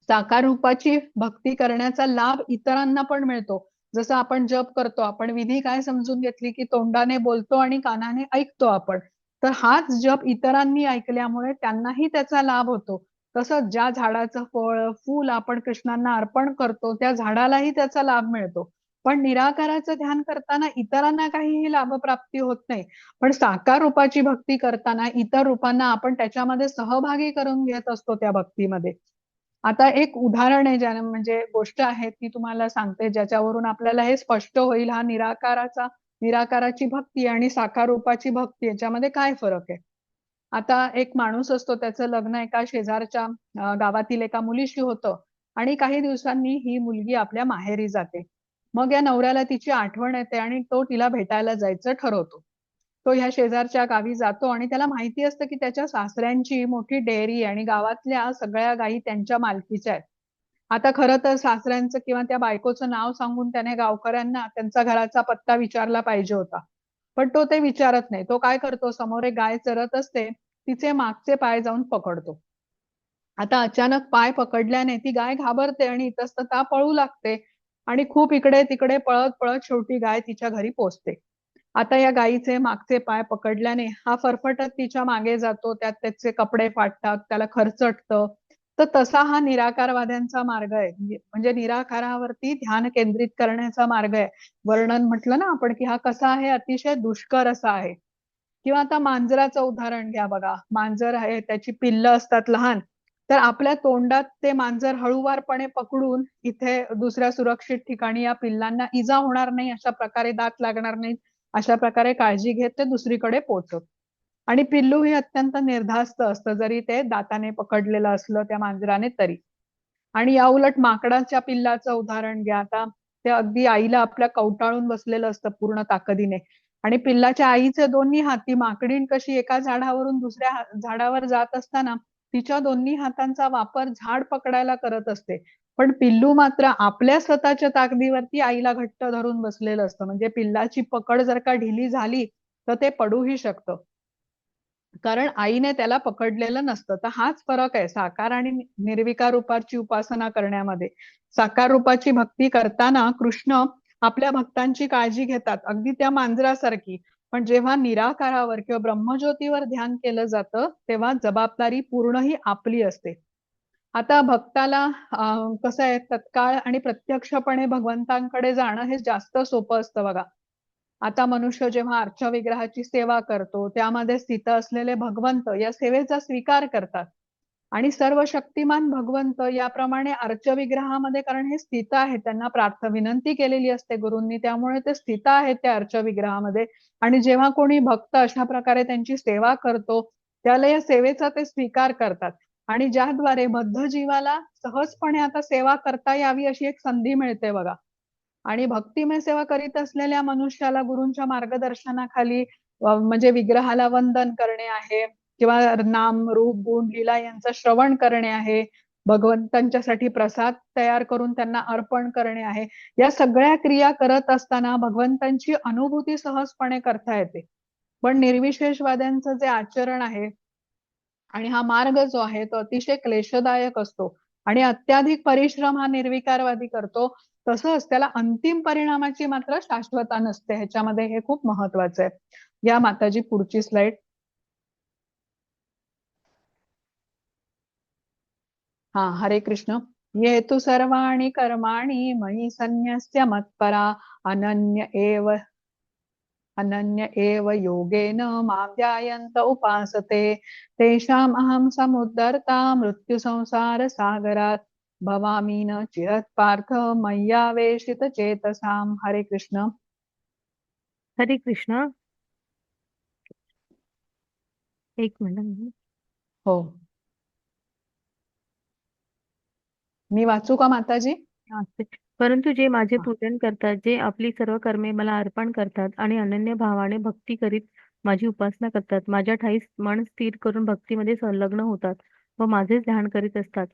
साकार रूपाची भक्ती करण्याचा लाभ इतरांना पण मिळतो. जसं आपण जप करतो, आपण विधी काय समजून घेतली की तोंडाने बोलतो आणि कानाने ऐकतो आपण. तर हाच जप इतरांनी ऐकल्यामुळे त्यांनाही त्याचा लाभ होतो. तसंच ज्या झाडाचं फळ, फूल आपण कृष्णांना अर्पण करतो त्या झाडालाही त्याचा लाभ मिळतो. पण निराकाराचं ध्यान करताना इतरांना काहीही लाभप्राप्ती होत नाही. पण साकार रूपाची भक्ती करताना इतर रूपांना आपण त्याच्यामध्ये सहभागी करून घेत असतो त्या भक्तीमध्ये. आता एक उदाहरण आहे ज्याने म्हणजे गोष्ट आहे ती तुम्हाला सांगते ज्याच्यावरून आपल्याला हे स्पष्ट होईल हा निराकाराची भक्ती आणि साकार रूपाची भक्ती याच्यामध्ये काय फरक आहे. आता एक माणूस असतो, त्याचं लग्न एका शेजारच्या गावातील एका मुलीशी होतं आणि काही दिवसांनी ही मुलगी आपल्या माहेरी जाते. मग या नवऱ्याला तिची आठवण येते आणि तो तिला भेटायला जायचं ठरवतो. तो ह्या शेजारच्या गावी जातो आणि त्याला माहिती असतं की त्याच्या सासऱ्यांची मोठी डेअरी आणि गावातल्या सगळ्या गायी त्यांच्या मालकीच्या आहेत. आता खरं तर सासऱ्यांचं किंवा त्या बायकोचं नाव सांगून त्याने गावकऱ्यांना त्यांचा घराचा पत्ता विचारला पाहिजे होता. पण तो ते विचारत नाही. तो काय करतो, समोर एक गाय चरत असते, तिचे मागचे पाय जाऊन पकडतो. आता अचानक पाय पकडल्याने ती गाय घाबरते आणि इतस्ततः पळू लागते आणि खूप इकडे तिकडे पळत पळत शेवटी गाय तिच्या घरी पोहोचते. आता या गायीचे मागचे पाय पकडल्याने हा फरफटत तिच्या मागे जातो, त्यात त्याचे कपडे फाटतात, त्याला खरचटतं. तर तसा हा निराकारवाद्यांचा मार्ग आहे. म्हणजे निराकारावरती ध्यान केंद्रित करण्याचा मार्ग आहे. वर्णन म्हटलं ना आपण की हा कसा आहे, अतिशय दुष्कर असा आहे. किंवा आता मांजराचं उदाहरण घ्या बघा. मांजर आहे, त्याची पिल्लं असतात लहान, तर आपल्या तोंडात ते मांजर हळूवारपणे पकडून इथे दुसऱ्या सुरक्षित ठिकाणी या पिल्लांना इजा होणार नाही अशा प्रकारे, दात लागणार नाहीत अशा प्रकारे काळजी घेत ते दुसरीकडे पोहोचत. आणि पिल्लू हे अत्यंत निर्धास्त असतं, जरी ते दाताने पकडलेलं असलं त्या मांजराने तरी. आणि या उलट माकडाच्या पिल्लाचं उदाहरण घ्या. आता ते अगदी आईला आपल्या कवटाळून बसलेलं असतं पूर्ण ताकदीने, आणि पिल्लाच्या आईचे दोन्ही हात, ती माकडीण कशी एका झाडावरून दुसऱ्या झाडावर जात असताना तिच्या दोन्ही हातांचा वापर झाड पकडायला करत असते, पण पिल्लू मात्र आपल्या स्वतःच्या ताकदीवरती आईला घट्ट धरून बसलेलं असतं. म्हणजे पिल्लाची पकड जर का ढिली झाली तर ते पडूही शकतं, कारण आईने त्याला पकडलेलं नसतं. तर हाच फरक आहे साकार आणि निर्विकार रूपाची उपासना करण्यामध्ये. साकार रूपाची भक्ती करताना कृष्ण आपल्या भक्तांची काळजी घेतात, अगदी त्या मांजरासारखी. पण जेव्हा निराकारावर किंवा ब्रह्मज्योतीवर ध्यान केलं जातं तेव्हा जबाबदारी पूर्ण ही आपली असते. आता भक्ताला कसं आहे, तत्काळ आणि प्रत्यक्षपणे भगवंतांकडे जाणं हे जास्त सोपं असतं बघा. आता मनुष्य जेव्हा अर्चविग्रहाची सेवा करतो त्यामध्ये स्थित असलेले भगवंत या सेवेचा स्वीकार करतात, आणि सर्व शक्तिमान भगवंत याप्रमाणे अर्चविग्रहामध्ये, कारण हे स्थित आहे, त्यांना विनंती केलेली असते गुरूंनी, त्यामुळे ते स्थित आहेत त्या अर्चविग्रहामध्ये. आणि जेव्हा कोणी भक्त अशा प्रकारे त्यांची सेवा करतो त्याला या सेवेचा ते स्वीकार करतात, आणि ज्याद्वारे बद्ध जीवाला सहजपणे आता सेवा करता यावी अशी एक संधी मिळते बघा. आणि भक्तिमय सेवा करीत असलेल्या मनुष्याला गुरूंच्या मार्गदर्शनाखाली म्हणजे विग्रहाला वंदन करणे आहे, किंवा नाम रूप गुण लीला यांचं श्रवण करणे आहे, भगवंतांच्यासाठी प्रसाद तयार करून त्यांना अर्पण करणे आहे. या सगळ्या क्रिया करत असताना भगवंतांची अनुभूती सहजपणे करता येते. पण निर्विशेषवाद्यांचं जे आचरण आहे आणि हा मार्ग जो आहे तो अतिशय क्लेशदायक असतो, आणि अत्याधिक परिश्रम हा निर्विकारवादी करतो. तसंच त्याला अंतिम परिणामाची मात्र शाश्वता नसते. ह्याच्यामध्ये हे खूप महत्वाचं आहे. या माताजी पुढची स्लाइड. हा, हरे कृष्ण. ये तु सर्वाणि कर्माणि मयि सन्न्यस्य मत्परा अनन्य एव योगेन मां ध्यायन्त उपासते तेषाम् अहं समुद्धर्ता मृत्यु संसार सागरात् भवामि न चिरत् पार्थ मय्यावेशित चेतसाम. हरे कृष्ण. हरे कृष्ण. एक मिनिट. हो, मी वाचू का माताजी? असते. परंतु जे माझे पूजन करतात, जे आपली सर्व कर्मे मला अर्पण करतात आणि अनन्य भावाने भक्ती करीत माझी उपासना करतात, माझ्या ठायी मन स्थिर करून भक्तीमध्ये संलग्न होतात व माझेच ध्यान करीत असतात,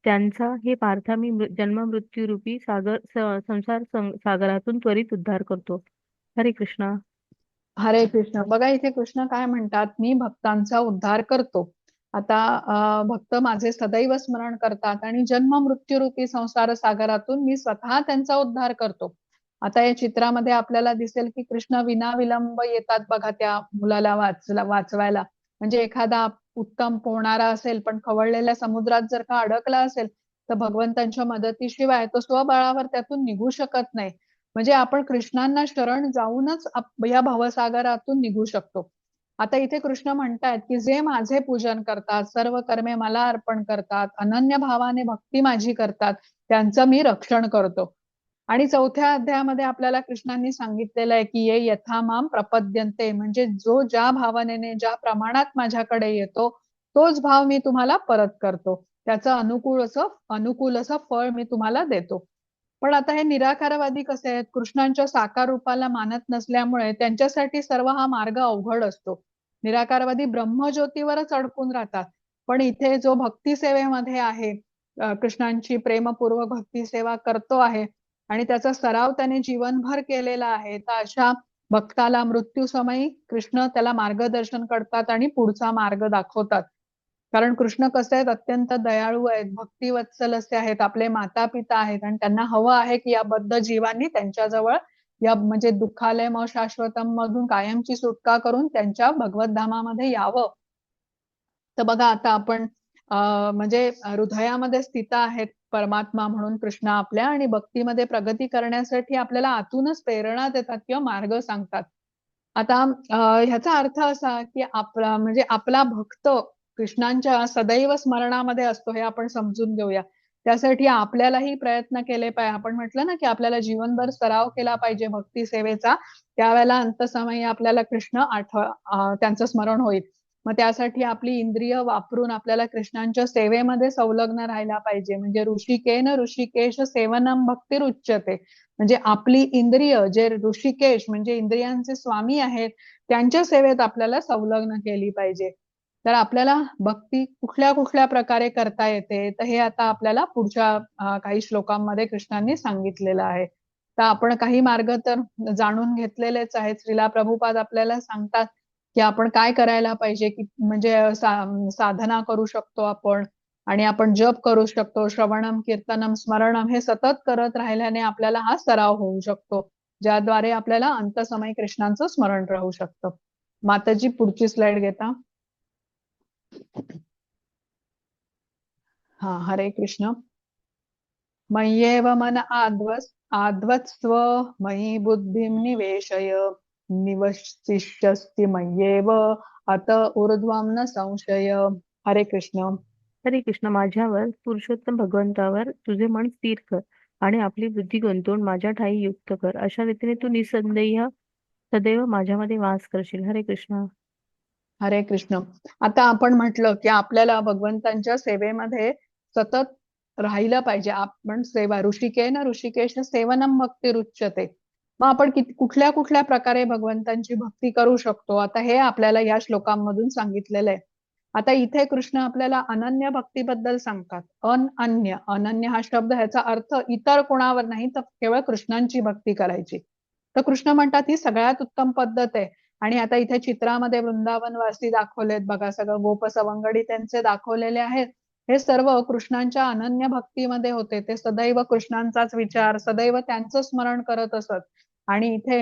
त्यांचा हे पार्था मी जन्म मृत्यू रूपी संसार सागरातून त्वरित उद्धार करतो. हरे कृष्णा. हरे कृष्ण. बघा इथे कृष्ण काय म्हणतात, मी भक्तांचा उद्धार करतो. आता भक्त माझे सदैव स्मरण करतात आणि जन्म मृत्यू रूपी संसार सागरातून मी स्वतः त्यांचा उद्धार करतो. आता या चित्रामध्ये आपल्याला दिसेल की कृष्ण विनाविलंब येतात बघा त्या मुलाला वाचवायला. म्हणजे एखादा उत्तम पोहणारा असेल पण खवळलेल्या समुद्रात जर का अडकला असेल तर भगवंतांच्या मदतीशिवाय तो स्वबळावर त्यातून निघू शकत नाही. म्हणजे आपण कृष्णांना शरण जाऊनच या भवसागरातून निघू शकतो. आता इथे कृष्ण म्हणतायत की जे माझे पूजन करतात, सर्व कर्मे मला अर्पण करतात, अनन्य भावाने भक्ती माझी करतात, त्यांचं मी रक्षण करतो. आणि चौथ्या अध्यायामध्ये आपल्याला कृष्णांनी सांगितलेलं आहे की ये यथा माम प्रपद्यन्ते, म्हणजे जो ज्या भावनेने ज्या प्रमाणात माझ्याकडे येतो तोच भाव मी तुम्हाला परत करतो, त्याचं अनुकूल असं फळ मी तुम्हाला देतो. पण आता हे निराकारवादी कसे आहेत, कृष्णांच्या साकार रूपाला मानत नसल्यामुळे त्यांच्यासाठी सर्व हा मार्ग अवघड असतो. निराकारवादी ब्रह्मज्योतीवरच अडकून राहतात. पण इथे जो भक्ती सेवेमध्ये आहे, कृष्णांची प्रेमपूर्वक भक्ती सेवा करतो आहे आणि त्याचा सराव त्याने जीवनभर केलेला आहे, तर अशा भक्ताला मृत्यू समयी कृष्ण त्याला मार्गदर्शन करतात आणि पुढचा मार्ग दाखवतात. कारण कृष्ण कसे आहेत, अत्यंत दयाळू आहेत, भक्तिवत्सल असे आहेत, आपले माता पिता आहेत, आणि त्यांना हवं आहे की या बद्ध जीवांनी त्यांच्याजवळ या म्हणजे दुःखालय म शाश्वतम मधून कायमची सुटका करून त्यांच्या भगवत धामामध्ये यावं. तर बघा आता आपण म्हणजे हृदयामध्ये स्थित आहेत परमात्मा म्हणून कृष्ण आपल्या, आणि भक्तीमध्ये प्रगती करण्यासाठी आपल्याला आतूनच प्रेरणा देतात किंवा मार्ग सांगतात. आता ह्याचा अर्थ असा की आपला म्हणजे आपला भक्त कृष्णांच्या सदैव स्मरणामध्ये असतो हे आपण समजून घेऊया. त्यासाठी आपल्यालाही प्रयत्न केले पाहिजे. आपण म्हटलं ना की आपल्याला जीवनभर सराव केला पाहिजे भक्ती सेवेचा. त्यावेळेला अंतसमयी आपल्याला कृष्ण त्यांचं स्मरण होईल. मग त्यासाठी आपली इंद्रिय वापरून आपल्याला कृष्णांच्या सेवेमध्ये संलग्न राहायला पाहिजे. म्हणजे ऋषिकेन ऋषिकेश सेवनम भक्तिरुच्यते. म्हणजे आपली इंद्रिय जे ऋषिकेश म्हणजे इंद्रियांचे स्वामी आहेत त्यांच्या सेवेत आपल्याला संलग्न केली पाहिजे. तर आपल्याला भक्ती कुठल्या कुठल्या प्रकारे करता येते तर हे आता आपल्याला पुढच्या काही श्लोकांमध्ये कृष्णांनी सांगितलेलं आहे. तर आपण काही मार्ग तर जाणून घेतलेलेच आहेत. श्रीला प्रभुपाद आपल्याला सांगतात की आपण काय करायला पाहिजे, की म्हणजे साधना करू शकतो आपण, आणि आपण जप करू शकतो, श्रवणम कीर्तनम स्मरणम हे सतत करत राहिल्याने आपल्याला हा सराव होऊ शकतो, ज्याद्वारे आपल्याला अंतसमयी कृष्णांचं स्मरण राहू शकतं. माताजी पुढची स्लाइड घेता. हा, हरे कृष्ण. मय्येव मन आध्वत्स्व मयि बुद्धिं निवेशय निवशिष्यस्ति मय्येव अत ऊर्ध्वं न संशय. हरे कृष्ण. हरे कृष्ण. माझ्यावर पुरुषोत्तम भगवंतावर तुझे मन स्थिर कर आणि आपली बुद्धी गुंतवून माझ्या ठायी युक्त कर. अशा रीतीने तू निसंदेह सदैव माझ्यामध्ये वास करशील. हरे कृष्ण. हरे कृष्ण. आता आपण म्हटलं की आपल्याला भगवंतांच्या सेवेमध्ये सतत राहिलं पाहिजे. आपण सेवा ऋषिकेन ऋषिकेश सेवनम भक्ती रुच्यते. मग आपण कुठल्या कुठल्या प्रकारे भगवंतांची भक्ती करू शकतो आता हे आपल्याला या श्लोकांमधून सांगितलेलं आहे. आता इथे कृष्ण आपल्याला अनन्य भक्तीबद्दल सांगतात. अनन्य अनन्य हा शब्द ह्याचा अर्थ इतर कोणावर नाही तर केवळ कृष्णांची भक्ती करायची. तर कृष्ण म्हणतात ही सगळ्यात उत्तम पद्धत आहे. आणि आता इथे चित्रामध्ये वृंदावनवासी दाखवलेत बघा, सगळं गोप सवंगडी त्यांचे दाखवलेले आहेत. हे सर्व कृष्णांच्या अनन्य भक्तीमध्ये होते. ते सदैव कृष्णांचाच विचार, सदैव त्यांचं स्मरण करत असत. आणि इथे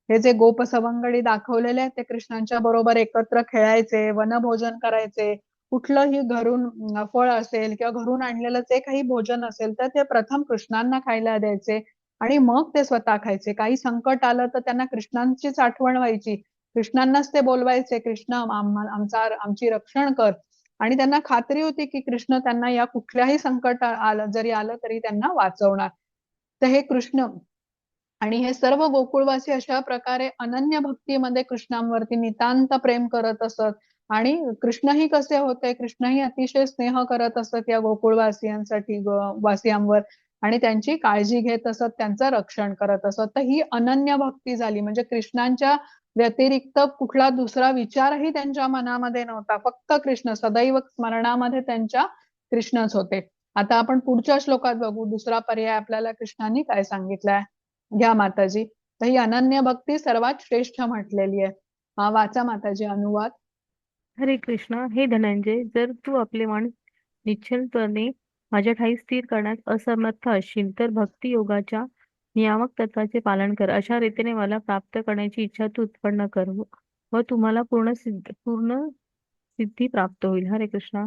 हे जे गोप सवंगडी दाखवलेले आहेत ते कृष्णांच्या बरोबर एकत्र खेळायचे, वनभोजन करायचे. कुठलंही घरून फळ असेल किंवा घरून आणलेलं जे काही भोजन असेल तर ते प्रथम कृष्णांना खायला द्यायचे आणि मग ते स्वतः खायचे. काही संकट आलं तर त्यांना कृष्णांचीच आठवण व्हायची. कृष्णांनाच ते बोलवायचे, कृष्ण आमची रक्षण कर. आणि त्यांना खात्री होती की कृष्ण त्यांना या कुठल्याही संकट जरी आलं तरी त्यांना वाचवणार. तर हे कृष्ण आणि हे सर्व गोकुळवासी अशा प्रकारे अनन्य भक्तीमध्ये कृष्णांवरती नितांत प्रेम करत असत. आणि कृष्णही कसे होते, कृष्णही अतिशय स्नेह करत असत या गोकुळवासियांसाठी वासियांवर, आणि त्यांची काळजी घेत असत, त्यांचं रक्षण करत असत. तर ही अनन्य भक्ती झाली. म्हणजे कृष्णांच्या व्यतिरिक्त कुठला दुसरा विचारही त्यांच्या मनामध्ये नव्हता. फक्त कृष्ण, सदैव स्मरणामध्ये त्यांच्या कृष्णच होते. आता आपण पुढच्या श्लोकात बघू दुसरा पर्याय आपल्याला कृष्णांनी काय सांगितलाय. घ्या माताजी. तर ही अनन्य भक्ती सर्वात श्रेष्ठ म्हटलेली आहे. वाचा माताजी अनुवाद. हरे कृष्ण. हे धनंजय, जर तू आपले मन निश्चलपणे माझ्या ठाई स्थिर करण्यास असमर्थ असशील तर भक्ती योगाच्या नियामक तत्वाचे पालन कर. अशा रीतीने मला प्राप्त करण्याची इच्छा तू उत्पन्न कर व तुम्हाला पूर्ण सिद्धी प्राप्त होईल. हरे कृष्ण.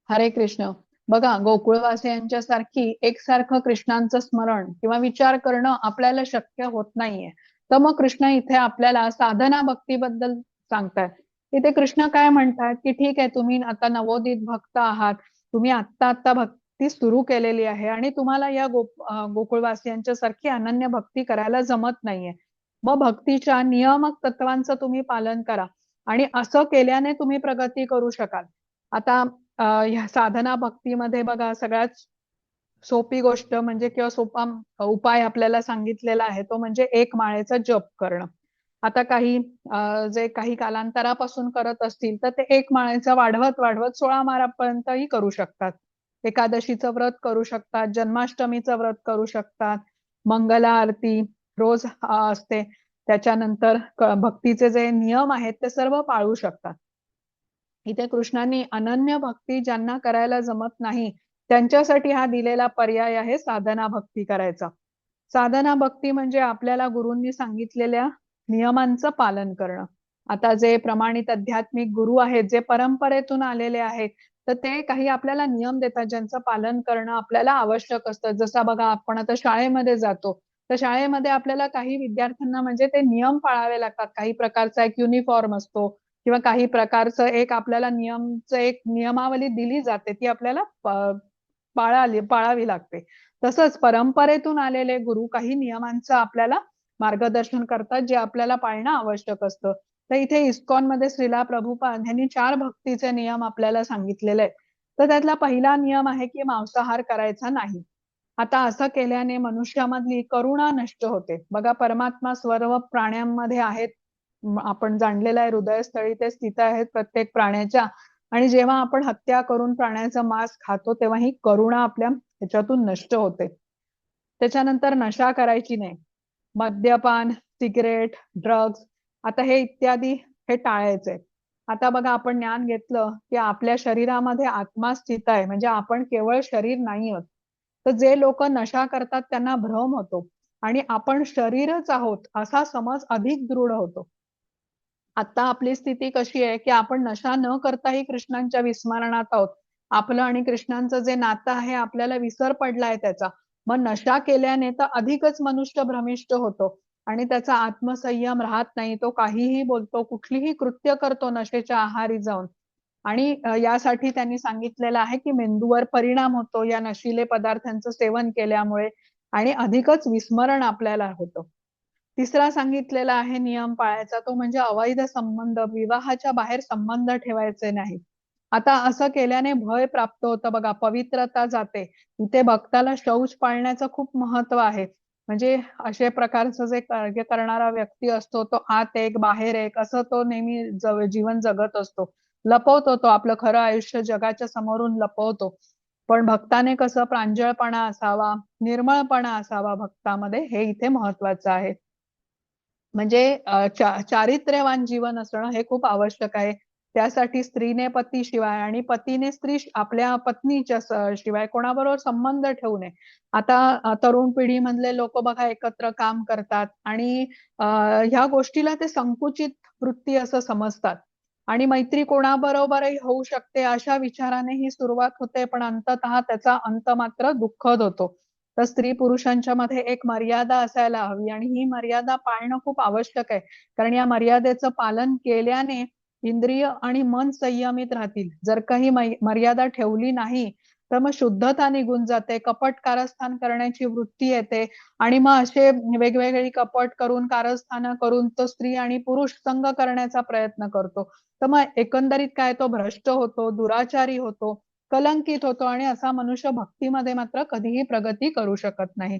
हरे कृष्ण. बघा, गोकुळवासियांच्या सारखी एकसारखं कृष्णांचं स्मरण किंवा विचार करणं आपल्याला शक्य होत नाहीये. तर मग कृष्ण इथे आपल्याला साधना भक्तीबद्दल सांगतात. इथे कृष्ण काय म्हणतात की ठीक आहे, तुम्ही आता नवोदित भक्त आहात, तुम्ही आत्ता भक्ती सुरू केलेली आहे आणि तुम्हाला या गोकुळवासियांच्या सारखी अनन्य भक्ती करायला जमत नाहीये. मग भक्तीच्या नियामक तत्वांचं तुम्ही पालन करा आणि असं केल्याने तुम्ही प्रगती करू शकाल. आता ह्या साधना भक्तीमध्ये बघा सगळ्यात सोपी गोष्ट म्हणजे किंवा सोपा उपाय आपल्याला सांगितलेला आहे तो म्हणजे एक माळेचा जप करणं. आता काही जे काही कालांतरापासून करत असतील तर ते एक माळेचा वाढवत वाढवत 16 माळापर्यंतही करू शकतात. एकादशीचं व्रत करू शकतात, जन्माष्टमीचं व्रत करू शकतात, मंगला आरती रोज असते, त्याच्यानंतर भक्तीचे जे नियम आहेत ते सर्व पाळू शकतात. इथे कृष्णांनी अनन्य भक्ती ज्यांना करायला जमत नाही त्यांच्यासाठी हा दिलेला पर्याय आहे साधना भक्ती करायचा. साधना भक्ती म्हणजे आपल्याला गुरूंनी सांगितलेल्या नियमांचं पालन करणं. आता जे प्रमाणित आध्यात्मिक गुरु आहेत, जे परंपरेतून आलेले आहेत, तर ते काही आपल्याला नियम देतात ज्यांचं पालन करणं आपल्याला आवश्यक असतं. जसं बघा आपण आता शाळेमध्ये जातो, तर शाळेमध्ये आपल्याला काही विद्यार्थ्यांना म्हणजे ते नियम पाळावे लागतात. काही प्रकारचा एक युनिफॉर्म असतो किंवा काही प्रकारचं एक आपल्याला एक नियमावली दिली जाते, ती आपल्याला पाळावी लागते. तसंच परंपरेतून आलेले गुरु काही नियमांचं आपल्याला मार्गदर्शन करतात, जे आपल्याला पाळणं आवश्यक असतं. तर इथे इस्कॉनमध्ये श्रीला प्रभुपाद यांनी 4 भक्तीचे नियम आपल्याला सांगितलेले आहेत. तर त्यातला पहिला नियम आहे की मांसाहार करायचा नाही. आता असं केल्याने मनुष्यामधली करुणा नष्ट होते. बघा परमात्मा सर्व प्राण्यांमध्ये आहेत. आपण जाणलेलं आहे हृदयस्थळी ते स्थित आहेत प्रत्येक प्राण्याच्या. आणि जेव्हा आपण हत्या करून प्राण्याचा मांस खातो तेव्हा ही करुणा आपल्या ह्याच्यातून नष्ट होते. त्याच्यानंतर नशा करायची नाही. मद्यपान, सिगरेट, ड्रग्ज आता हे इत्यादी हे टाळायचे. आता बघा आपण ज्ञान घेतलं की आपल्या शरीरामध्ये आत्मा स्थित आहे, म्हणजे आपण केवळ शरीर नाही आहोत. तर जे लोक नशा करतात त्यांना भ्रम होतो आणि आपण शरीरच आहोत असा समज अधिक दृढ होतो. आता आपली स्थिती कशी आहे की आपण नशा न करताही कृष्णांच्या विस्मरणात आहोत. आपलं आणि कृष्णांचं जे नातं आहे आपल्याला विसर पडलाय त्याचा. मग नशा केल्याने तर अधिकच मनुष्य भ्रमिष्ट होतो आणि त्याचा आत्मसंयम राहत नाही. तो काहीही बोलतो, कुठलीही कृत्य करतो नशेच्या आहारी जाऊन. आणि यासाठी त्यांनी सांगितलेलं आहे की मेंदूवर परिणाम होतो या नशिले पदार्थांचं सेवन केल्यामुळे आणि अधिकच विस्मरण आपल्याला होतं. तिसरा सांगितलेला आहे नियम पाळायचा तो म्हणजे अवैध संबंध, विवाहाच्या बाहेर संबंध ठेवायचे नाही. आता असं केल्याने भय प्राप्त होतं बघा, पवित्रता जाते. इथे भक्ताला शौच पाळण्याचं खूप महत्व आहे. म्हणजे अशा प्रकारचं जे कार्य करणारा व्यक्ती असतो तो आत एक बाहेर एक असं तो नेहमी जीवन जगत असतो. लपवतो तो आपलं खरं आयुष्य जगाच्या समोरून लपवतो. पण भक्ताने कसं प्रांजळपणा असावा, निर्मळपणा असावा भक्तामध्ये, हे इथे महत्वाचं आहे. म्हणजे चारित्र्यवान जीवन असणं हे खूप आवश्यक आहे. त्यासाठी स्त्रीने पती शिवाय आणि पतीने स्त्री आपल्या पत्नीच्या शिवाय कोणाबरोबर संबंध ठेवू नये. आता तरुण पिढीमधले लोक बघा एकत्र काम करतात आणि ह्या गोष्टीला ते संकुचित वृत्ती असं समजतात आणि मैत्री कोणाबरोबरही होऊ शकते अशा विचाराने ही सुरुवात होते, पण अंततः त्याचा अंत मात्र दुःखद होतो. तर स्त्री पुरुषांच्या मध्ये एक मर्यादा असायला हवी आणि ही मर्यादा पाळणं खूप आवश्यक आहे. कारण या मर्यादेचं पालन केल्याने इंद्रिय आणि मन संयमित राहतील. जर काही मर्यादा ठेवली नाही तर मग शुद्धता निघून जाते, कपट कारस्थान करण्याची वृत्ती येते आणि मग असे वेगवेगळी कपट करून कारस्थान करून तो स्त्री आणि पुरुष संग करण्याचा प्रयत्न करतो. तर मग एकंदरीत काय तो भ्रष्ट होतो, दुराचारी होतो, कलंकित होतो आणि असा मनुष्य भक्तीमध्ये मात्र कधीही प्रगती करू शकत नाही.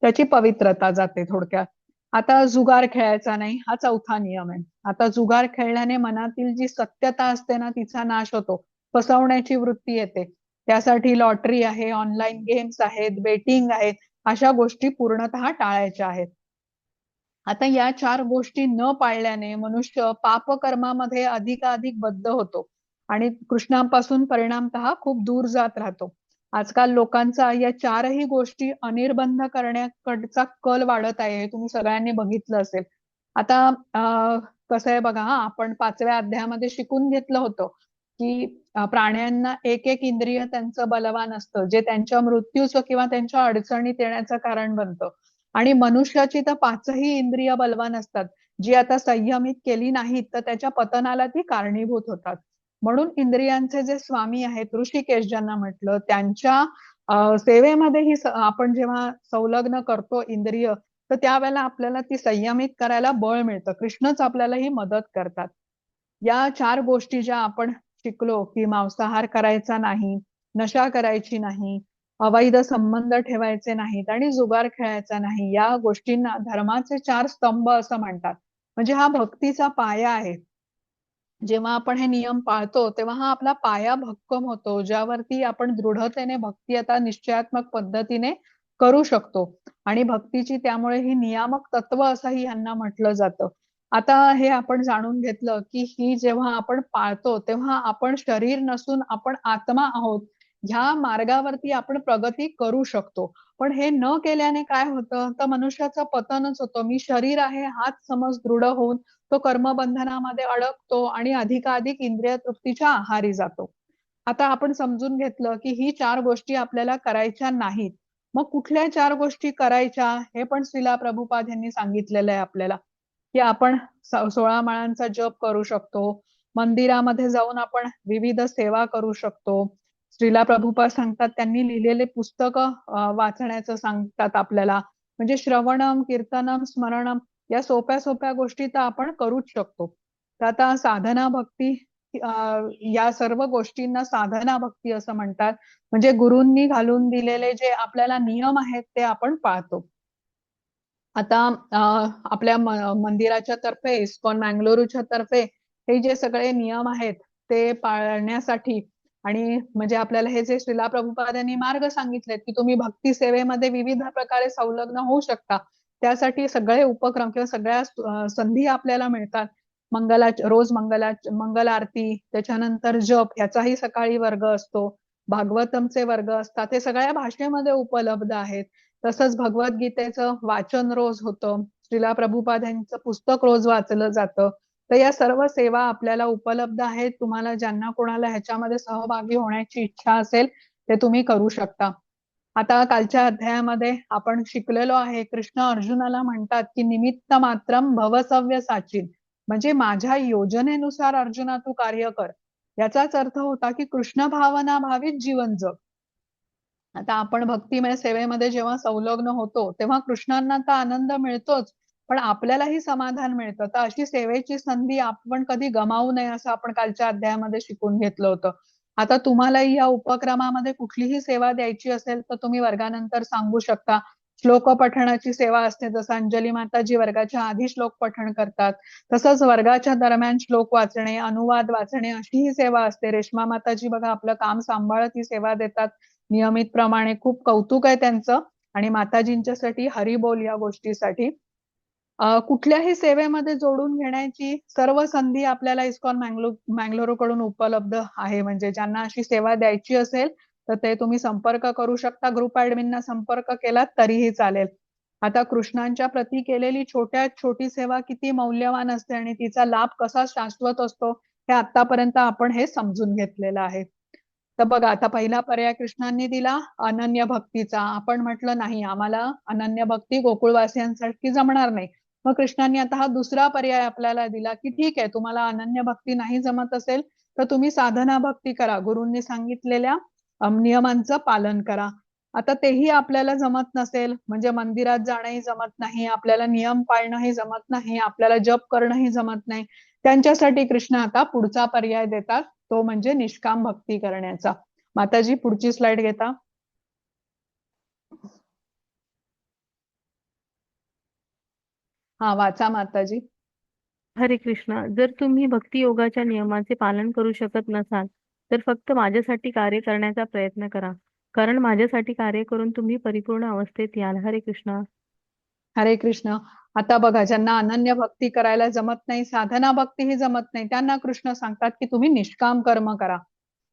त्याची पवित्रता जाते थोडक्यात. आता जुगार खेळायचा नाही हा चौथा नियम आहे. आता जुगार खेळल्याने मनातील जी सत्यता असते ना तिचा नाश होतो, फसवण्याची वृत्ती येते. त्यासाठी लॉटरी आहे, ऑनलाईन गेम्स आहेत, बेटिंग आहेत, अशा गोष्टी पूर्णतः टाळायच्या आहेत. आता या 4 गोष्टी न पाळल्याने मनुष्य पापकर्मामध्ये अधिकाधिक बद्ध होतो आणि कृष्णापासून परिणामतः खूप दूर जात राहतो. आजकाल लोकांचा या 4ही गोष्टी अनिर्बंध करण्याकडचा कल वाढत आहे, हे तुम्ही सगळ्यांनी बघितलं असेल. आता कसं आहे बघा, आपण 5व्या अध्यायामध्ये शिकून घेतलं होतं की प्राण्यांना एक एक इंद्रिय त्यांचं बलवान असतं, जे त्यांच्या मृत्यूचं किंवा त्यांच्या अडचणीत येण्याचं कारण बनतं. आणि मनुष्याची तर 5ही इंद्रिय बलवान असतात, जी आता संयमित केली नाहीत तर त्याच्या पतनाला ती कारणीभूत होतात. म्हणून इंद्रियांचे जे स्वामी आहेत ऋषिकेश ज्यांना म्हटलं, त्यांच्या सेवेमध्ये ही आपण जेव्हा संलग्न करतो इंद्रिय, तर त्यावेळेला आपल्याला ती संयमित करायला बळ मिळतं. कृष्णच आपल्याला ही मदत करतात. या 4 गोष्टी ज्या आपण शिकलो की मांसाहार करायचा नाही, नशा करायची नाही, अवैध संबंध ठेवायचे नाहीत आणि जुगार खेळायचा नाही, या गोष्टींना धर्माचे 4 स्तंभ असं म्हणतात. म्हणजे हा भक्तीचा पाया आहे. जेव्हा आपण हे नियम पाळतो तेव्हा हा आपला पाया भक्कम होतो, ज्यावरती आपण दृढतेने भक्ती आता निश्चयात्मक पद्धतीने करू शकतो आणि भक्तीची त्यामुळे ही नियामक तत्व असंही यांना म्हटलं जातं. आता हे आपण जाणून घेतलं की ही जेव्हा आपण पाळतो तेव्हा आपण शरीर नसून आपण आत्मा आहोत, ह्या मार्गावरती आपण प्रगती करू शकतो. पण हे न केल्याने काय होतं, तर मनुष्याचं पतनच होतं. मी शरीर आहे हाच समज दृढ होऊन तो कर्मबंधनामध्ये अडकतो आणि अधिकाधिक इंद्रिय तृप्तीच्या आहारी जातो. आता आपण समजून घेतलं की ही 4 गोष्टी आपल्याला करायच्या नाहीत. मग कुठल्या 4 गोष्टी करायच्या हे पण श्रीला प्रभुपाद यांनी सांगितलेलं आहे आपल्याला, की आपण 16 माळांचा जप करू शकतो. मंदिरामध्ये जाऊन आपण विविध सेवा करू शकतो. श्रीला प्रभुपाद सांगतात त्यांनी लिहिलेले पुस्तकं वाचण्याचं सांगतात आपल्याला. म्हणजे श्रवणम, कीर्तनम, स्मरणम या सोप्या-सोप्या गोष्टी तर आपण करूच शकतो. तर आता साधना भक्ती या सर्व गोष्टींना साधना भक्ती असं म्हणतात. म्हणजे गुरूंनी घालून दिलेले जे आपल्याला नियम आहेत ते आपण पाळतो. आता आपल्या मंदिराच्या तर्फे इस्कॉन मंगळुरूच्या तर्फे हे जे सगळे नियम आहेत ते पाळण्यासाठी आणि म्हणजे आपल्याला हे जे श्रीला प्रभुपादांनी मार्ग सांगितलेत की तुम्ही भक्ती सेवेमध्ये विविध प्रकारे संलग्न होऊ शकता. त्यासाठी सगळे उपक्रम किंवा सगळ्या संधी आपल्याला मिळतात. रोज मंगल आरती, त्याच्यानंतर जप ह्याचाही सकाळी वर्ग असतो. भागवतमचे वर्ग असतात. ते सगळ्या भाषेमध्ये उपलब्ध आहेत. तसंच भगवद्गीतेचं वाचन रोज होतं. श्रीला प्रभुपाद यांचं पुस्तक रोज वाचलं जातं. तर या सर्व सेवा आपल्याला उपलब्ध आहेत. तुम्हाला ज्यांना कोणाला ह्याच्यामध्ये सहभागी होण्याची इच्छा असेल ते तुम्ही करू शकता. आता कालच्या अध्यायामध्ये आपण शिकलेलो आहे कृष्ण अर्जुनाला म्हणतात की निमित्त मात्रम भवसव्य साचिन, म्हणजे माझ्या योजनेनुसार अर्जुना तू कार्य कर. याचाच अर्थ होता की कृष्ण भावना भावित जीवन जग. आता आपण भक्तिमय सेवेमध्ये जेव्हा संलग्न होतो तेव्हा कृष्णांना तर आनंद मिळतोच, पण आपल्यालाही समाधान मिळतं. तर अशी सेवेची संधी आपण कधी गमावू नये असं आपण कालच्या अध्यायामध्ये शिकून घेतलं होतं. आता तुम्हालाही या उपक्रमामध्ये कुठलीही सेवा द्यायची असेल तर तुम्ही वर्गानंतर सांगू शकता. श्लोक पठणाची सेवा असते, जसं अंजली माताजी वर्गाच्या आधी श्लोक पठण करतात. तसंच वर्गाच्या दरम्यान श्लोक वाचणे, अनुवाद वाचणे अशी ही सेवा असते. रेश्मा माताजी बघा आपलं काम सांभाळत ही सेवा देतात नियमितप्रमाणे. खूप कौतुक आहे त्यांचं. आणि माताजींच्यासाठी हरिबोल या गोष्टीसाठी कुठल्याही सेवेमध्ये जोडून घेण्याची सर्व संधी आपल्याला इस्कॉन मंगळुरूकडून उपलब्ध आहे. म्हणजे ज्यांना अशी सेवा द्यायची असेल तर ते तुम्ही संपर्क करू शकता. ग्रुप ऍडमिनना संपर्क केलात तरीही चालेल. आता कृष्णांच्या प्रती केलेली छोट्यात छोटी सेवा किती मौल्यवान असते आणि तिचा लाभ कसा शाश्वत असतो हे आतापर्यंत आपण हे समजून घेतलेलं आहे. तर बघा आता पहिला पर्याय कृष्णांनी दिला अनन्य भक्तीचा. आपण म्हटलं नाही आम्हाला अनन्य भक्ती गोकुळवासियांसाठी जमणार नाही. मग कृष्णांनी आता हा दुसरा पर्याय आपल्याला दिला की ठीक आहे तुम्हाला अनन्य भक्ती नाही जमत असेल तर तुम्ही साधना भक्ती करा. गुरूंनी सांगितलेल्या नियमांचं पालन करा. आता तेही आपल्याला जमत नसेल म्हणजे मंदिरात जाणंही जमत नाही, आपल्याला नियम पाळणंही जमत नाही, आपल्याला जप करणंही जमत नाही, त्यांच्यासाठी कृष्ण आता पुढचा पर्याय देतात तो म्हणजे निष्काम भक्ती करण्याचा. माताजी पुढची स्लाइड घेता. हा वाचा माताजी. हरे कृष्ण. जर तुम्ही भक्ती योगाच्या नियमांचे पालन करू शकत नसाल तर फक्त माझ्यासाठी कार्य करण्याचा प्रयत्न करा, कारण माझ्यासाठी कार्य करून तुम्ही परिपूर्ण अवस्थेत याल. हरे कृष्ण. हरे कृष्ण. आता बघा ज्यांना अनन्य भक्ती करायला जमत नाही, साधना भक्तीही जमत नाही, त्यांना कृष्ण सांगतात की तुम्ही निष्काम कर्म करा.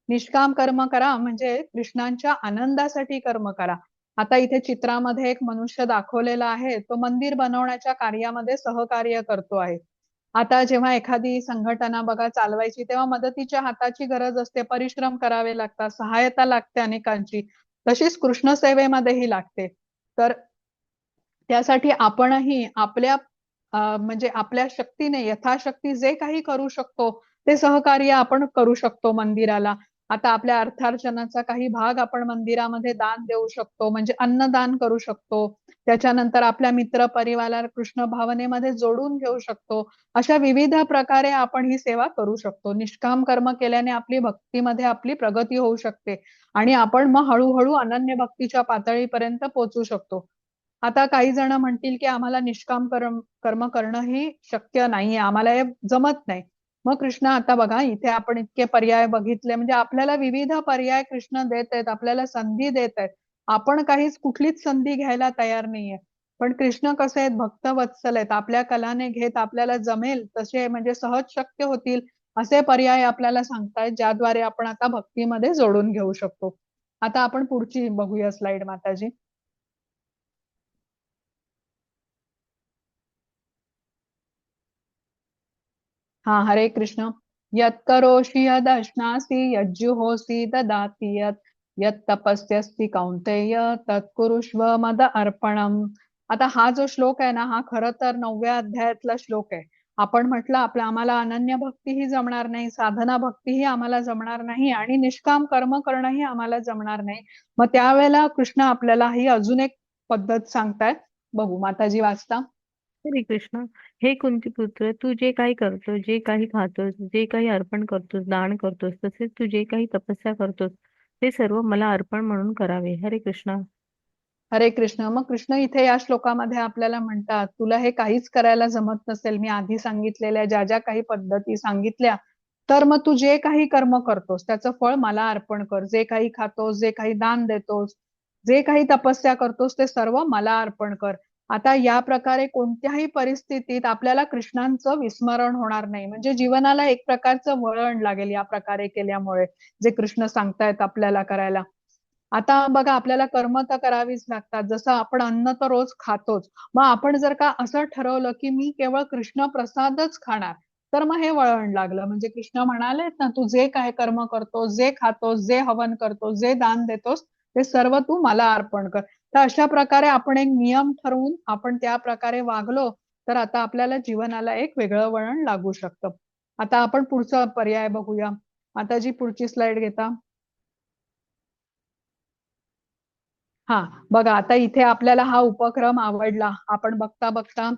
निष्काम कर्म करा म्हणजे कृष्णांच्या आनंदासाठी कर्म करा. आता इथे चित्रामध्ये एक मनुष्य दाखवलेला आहे, तो मंदिर बनवण्याच्या कार्यामध्ये सहकार्य करतो आहे. आता जेव्हा एखादी संघटना बघा चालवायची तेव्हा मदतीच्या हाताची गरज असते, परिश्रम करावे लागतात, सहायता लागते अनेकांची. तशीच कृष्ण सेवेमध्येही लागते. तर त्यासाठी आपणही आपल्या म्हणजे आपल्या शक्तीने यथाशक्ती जे काही करू शकतो ते सहकार्य आपण करू शकतो मंदिराला. आता आपल्या अर्थार्जनाचा काही भाग आपण मंदिरामध्ये दान देऊ शकतो, म्हणजे अन्नदान करू शकतो. त्याच्यानंतर आपल्या मित्र परिवाराला कृष्ण भावनेमध्ये जोडून घेऊ शकतो. अशा विविध प्रकारे आपण ही सेवा करू शकतो. निष्काम कर्म केल्याने आपली भक्तीमध्ये आपली प्रगती होऊ शकते आणि आपण मग हळूहळू अनन्य भक्तीच्या पातळीपर्यंत पोहोचू शकतो. आता काही जण म्हणतील की आम्हाला निष्काम कर्म करणं ही शक्य नाहीये, आम्हाला हे जमत नाही. मग कृष्ण आता बघा इथे आपण इतके पर्याय बघितले, म्हणजे आपल्याला विविध पर्याय कृष्ण देत आहेत, आपल्याला संधी देत आहेत. आपण काहीच कुठलीच संधी घ्यायला तयार नाहीये. पण कृष्ण कसे आहेत भक्त वत्सल आहेत, आपल्या कलाने घेत आपल्याला जमेल तसे म्हणजे सहज शक्य होतील असे पर्याय आपल्याला सांगतायत, ज्याद्वारे आपण आता भक्तीमध्ये जोडून घेऊ शकतो. आता आपण पुढची बघूया स्लाइड माताजी. हा हरे कृष्ण. यत् करोषि यदश्नासि यज्जुहोषि ददाति यत् यत् तपस्यस्ति कौंतेय तत्कुरुष्व मद अर्पणम. आता हा जो श्लोक आहे ना, हा खरं तर 9व्या अध्यायातला श्लोक आहे. आपण म्हटलं आम्हाला अनन्य भक्तीही जमणार नाही, साधना भक्तीही आम्हाला जमणार नाही आणि निष्काम कर्म करणंही आम्हाला जमणार नाही. मग त्यावेळेला कृष्ण आपल्याला ही अजून एक पद्धत सांगतायत. बघू माताजी वाचता. हरे कृष्ण. हे कुंतीपुत्र, तू जे काही करतोस, जे काही खातोस, जे काही अर्पण करतोस, दान करतोस, तसेच तू जे काही तपस्या करतोस, ते सर्व मला अर्पण म्हणून करावे. हरे कृष्ण. हरे कृष्ण. मग कृष्ण इथे या श्लोकामध्ये आपल्याला म्हणतात, तुला हे काहीच करायला जमत नसेल, मी आधी सांगितलेल्या ज्या ज्या काही पद्धती सांगितल्या, तर मग तू जे काही कर्म करतोस त्याचं फळ मला अर्पण कर. जे काही खातोस, जे काही दान देतोस, जे काही तपस्या करतोस ते सर्व मला अर्पण कर. आता या प्रकारे कोणत्याही परिस्थितीत आपल्याला कृष्णांचं विस्मरण होणार नाही. म्हणजे जीवनाला एक प्रकारचं वळण लागेल या प्रकारे केल्यामुळे, जे कृष्ण सांगतायत आपल्याला करायला. आता बघा आपल्याला कर्म तर करावीच लागतात. जसं आपण अन्न तर रोज खातोच. मग आपण जर का असं ठरवलं की मी केवळ कृष्ण प्रसादच खाणार, तर मग हे वळण लागलं. म्हणजे कृष्ण म्हणालेत ना, तू जे काय कर्म करतोस, जे खातोस, जे हवन करतोस, जे दान देतोस, ते सर्व तू मला अर्पण कर. तर अशा प्रकारे आपण एक नियम ठरवून आपण त्या प्रकारे वागलो, तर आता आपल्याला जीवनाला एक वेगळं वळण लागू शकतं. आता आपण पुढचा पर्याय बघूया. माताजी पुढची स्लाइड घेता. हा, बघा आता इथे आपल्याला हा उपक्रम आवडला. आपण बघता बघता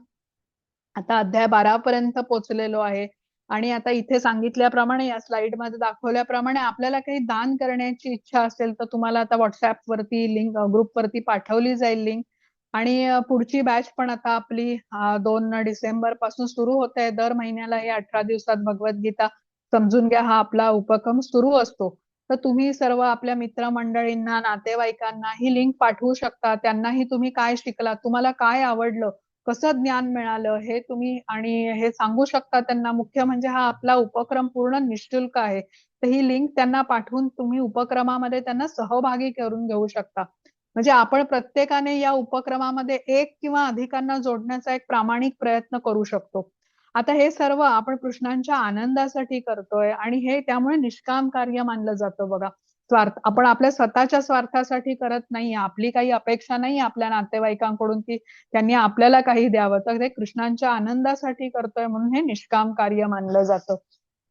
आता अध्याय 12 पर्यंत पोहोचलेलो आहे. आणि आता इथे सांगितल्याप्रमाणे या स्लाइड मध्ये दाखवल्याप्रमाणे आपल्याला काही दान करण्याची इच्छा असेल तर तुम्हाला आता व्हॉट्सअप वरती लिंक, ग्रुप वरती पाठवली जाईल लिंक. आणि पुढची बॅच पण आता आपली 2 डिसेंबर पासून सुरू होते. दर महिन्याला हे 18 दिवसात भगवद्गीता समजून घ्या हा आपला उपक्रम सुरू असतो. तर तुम्ही सर्व आपल्या मित्रमंडळींना, नातेवाईकांना ही लिंक पाठवू शकता. त्यांनाही तुम्ही काय शिकलात, तुम्हाला काय आवडलं, कसं ज्ञान मिळालं हे तुम्ही आणि हे सांगू शकता त्यांना. मुख्य म्हणजे हा आपला उपक्रम पूर्ण निशुल्क आहे. तर ही लिंक त्यांना पाठवून तुम्ही उपक्रमामध्ये त्यांना सहभागी करून घेऊ शकता. म्हणजे आपण प्रत्येकाने या उपक्रमामध्ये एक किंवा अधिकांना जोडण्याचा एक प्रामाणिक प्रयत्न करू शकतो. आता हे सर्व आपण कृष्णांच्या आनंदासाठी करतोय आणि हे त्यामुळे निष्काम कार्य मानलं जातं बघा. स्वार्थ आपण आपल्या स्वतःच्या स्वार्थासाठी करत नाही. आपली काही अपेक्षा नाही आपल्या नातेवाईकांकडून की त्यांनी आपल्याला काही द्यावं, तर ते कृष्णांच्या आनंदासाठी करतोय म्हणून हे निष्काम कार्य मानलं जातं.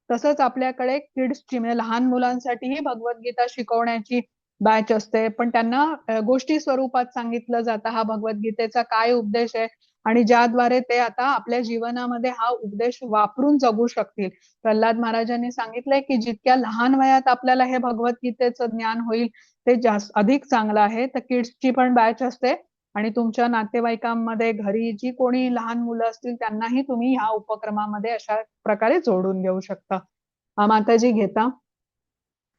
तसंच आपल्याकडे किड्सची म्हणजे लहान मुलांसाठीही भगवद्गीता शिकवण्याची बॅच असते, पण त्यांना गोष्टी स्वरूपात सांगितलं जातं हा भगवद्गीतेचा काय उपदेश आहे आणि ज्याद्वारे ते आता आपल्या जीवनामध्ये हा उपदेश वापरून जगू शकतील. प्रल्हाद महाराजांनी सांगितलंय की जितक्या लहान वयात आपल्याला हे भगवद्गीतेचं ज्ञान होईल ते जास्त अधिक चांगलं आहे. तर किड्सची पण बॅच असते आणि तुमच्या नातेवाईकांमध्ये घरी जी कोणी लहान मुलं असतील त्यांनाही तुम्ही ह्या उपक्रमामध्ये अशा प्रकारे जोडून घेऊ शकता. माताजी घेता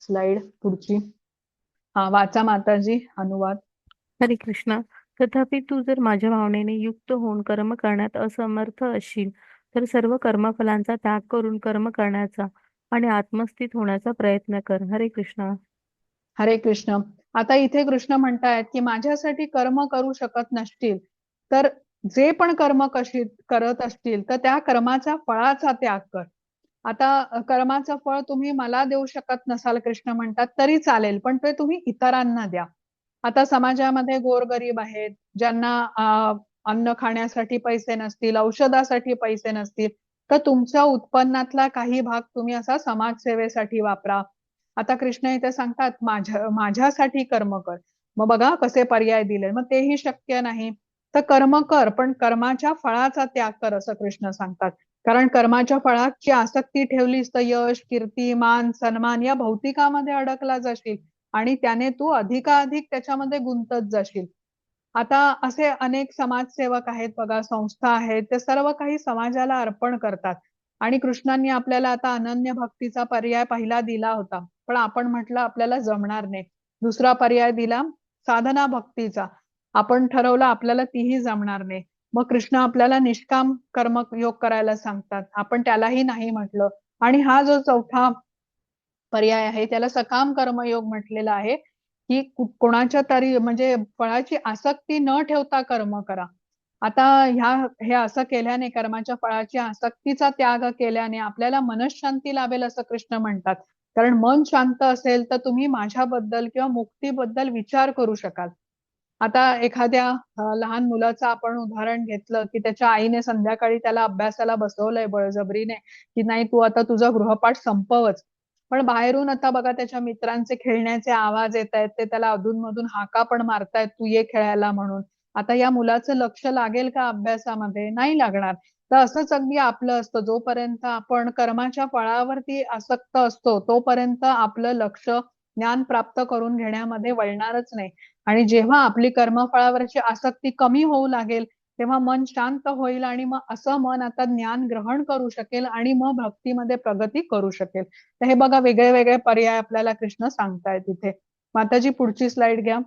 स्लाइड पुढची. हा वाचा माताजी अनुवाद. हरे कृष्ण. तथापि तू जर माझ्या भावनेने युक्त होऊन कर्म करण्यात असमर्थ असशील, तर सर्व कर्मफलांचा त्याग करून कर्म करण्याचा आणि आत्मस्थित होण्याचा प्रयत्न कर. हरे कृष्ण. हरे कृष्ण. आता इथे कृष्ण म्हणतायत की माझ्यासाठी कर्म करू शकत नसतील तर जे पण कर्म कशी करत असतील तर त्या कर्माचा फळाचा त्याग कर. आता कर्माचं फळ तुम्ही मला देऊ शकत नसाल कृष्ण म्हणतात तरी चालेल, पण ते तुम्ही इतरांना द्या. आता समाजामध्ये गोरगरीब आहेत, ज्यांना अन्न खाण्यासाठी पैसे नसतील, औषधासाठी पैसे नसतील, तर तुमच्या उत्पन्नातला काही भाग तुम्ही असा समाजसेवेसाठी वापरा. आता कृष्ण इथे सांगतात माझ्यासाठी कर्म कर. मग बघा कसे पर्याय दिले. मग तेही शक्य नाही तर कर्म कर, पण कर्माच्या फळाचा त्याग कर असं कृष्ण सांगतात. कारण कर्माच्या फळाची आसक्ती ठेवलीस तर यश, कीर्ती, मान, सन्मान या भौतिकामध्ये अडकला जाशील आणि त्याने तू अधिकाधिक त्याच्यामध्ये गुंतत जाशील. आता असे अनेक समाजसेवक आहेत बघा, संस्था आहेत, ते सर्व काही समाजाला अर्पण करतात. आणि कृष्णांनी आपल्याला आता अनन्य भक्तीचा पर्याय पहिला दिला होता, पण आपण म्हटलं आपल्याला जमणार नाही. दुसरा पर्याय दिला साधना भक्तीचा. आपण ठरवलं आपल्याला तीही जमणार नाही. मग कृष्ण आपल्याला निष्काम कर्मयोग करायला सांगतात, आपण त्यालाही नाही म्हटलं. आणि हा जो चौथा पर्याय आहे त्याला सकाम कर्मयोग म्हटलेला आहे, की कोणाच्या तरी म्हणजे फळाची आसक्ती न ठेवता कर्म करा. आता हे असं केल्याने, कर्माच्या फळाची आसक्तीचा त्याग केल्याने आपल्याला मनःशांती लाभेल असं कृष्ण म्हणतात. कारण मन शांत असेल तर तुम्ही माझ्याबद्दल किंवा मुक्तीबद्दल विचार करू शकाल. आता एखाद्या लहान मुलाचं आपण उदाहरण घेतलं, की त्याच्या आईने संध्याकाळी त्याला अभ्यासाला बसवलंय बळजबरीने, की नाही तू आता तुझा गृहपाठ संपवच. पण बाहेरून आता बघा त्याच्या मित्रांचे खेळण्याचे आवाज येतायत, ते त्याला अधूनमधून हाका पण मारतायत, तू ये खेळायला म्हणून. आता या मुलाचं लक्ष लागेल का अभ्यासामध्ये? नाही लागणार. तर असंच अगदी आपलं असतं. जोपर्यंत आपण कर्माच्या फळावरती आसक्त असतो, तोपर्यंत आपलं लक्ष ज्ञान प्राप्त करून घेण्यामध्ये वळणारच नाही. आणि जेव्हा आपली कर्मफळावरची आसक्ती कमी होऊ लागेल, तेव्हा मन शांत होईल आणि मग असं मन आता ज्ञान ग्रहण करू शकेल आणि मग भक्तीमध्ये प्रगती करू शकेल. तर हे बघा वेगळे वेगळे पर्याय आपल्याला कृष्ण सांगतायत इथे. माताजी पुढची स्लाइड घ्या.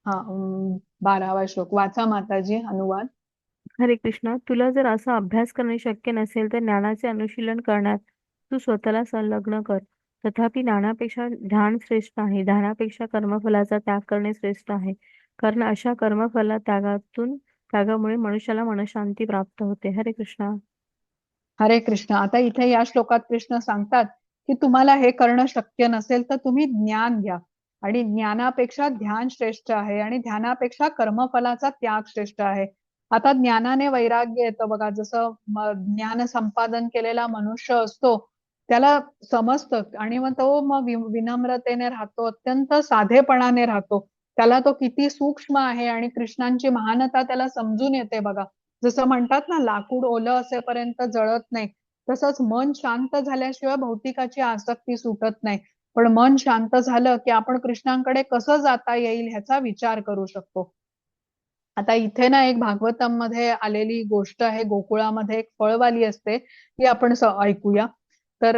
हा 12वा श्लोक वाचा माताजी, अनुवाद. हरे कृष्ण. तुला जर असा अभ्यास करणे शक्य नसेल तर ज्ञानाचे अनुशीलन करण्यात तू स्वतःला संलग्न कर. तथापि ज्ञानापेक्षा ध्यान श्रेष्ठ आहे. ध्यानापेक्षा कर्मफलाचा त्याग करणे श्रेष्ठ आहे. कारण अशा कर्मफला त्यागामुळे मनुष्याला मनःशांती प्राप्त होते. हरे कृष्ण. हरे कृष्ण. आता इथे या श्लोकात कृष्ण सांगतात की तुम्हाला हे करणं शक्य नसेल तर तुम्ही ज्ञान घ्या. आणि ज्ञानापेक्षा ध्यान श्रेष्ठ आहे आणि ध्यानापेक्षा कर्मफलाचा त्याग श्रेष्ठ आहे. आता ज्ञानाने वैराग्य येतं बघा. जसं ज्ञान संपादन केलेला मनुष्य असतो, त्याला समजतं आणि मग तो मग विनम्रतेने राहतो, अत्यंत साधेपणाने राहतो. त्याला तो किती सूक्ष्म आहे आणि कृष्णांची महानता त्याला समजून येते बघा. जसं म्हणतात ना, लाकूड ओलं असेपर्यंत जळत नाही, तसंच मन शांत झाल्याशिवाय भौतिकाची आसक्ती सुटत नाही. पण मन शांत झालं की आपण कृष्णांकडे कसं जाता येईल ह्याचा विचार करू शकतो. आता इथे ना एक भागवतम मध्ये आलेली गोष्ट आहे. गोकुळामध्ये एक फळवाली असते, ती आपण ऐकूया. तर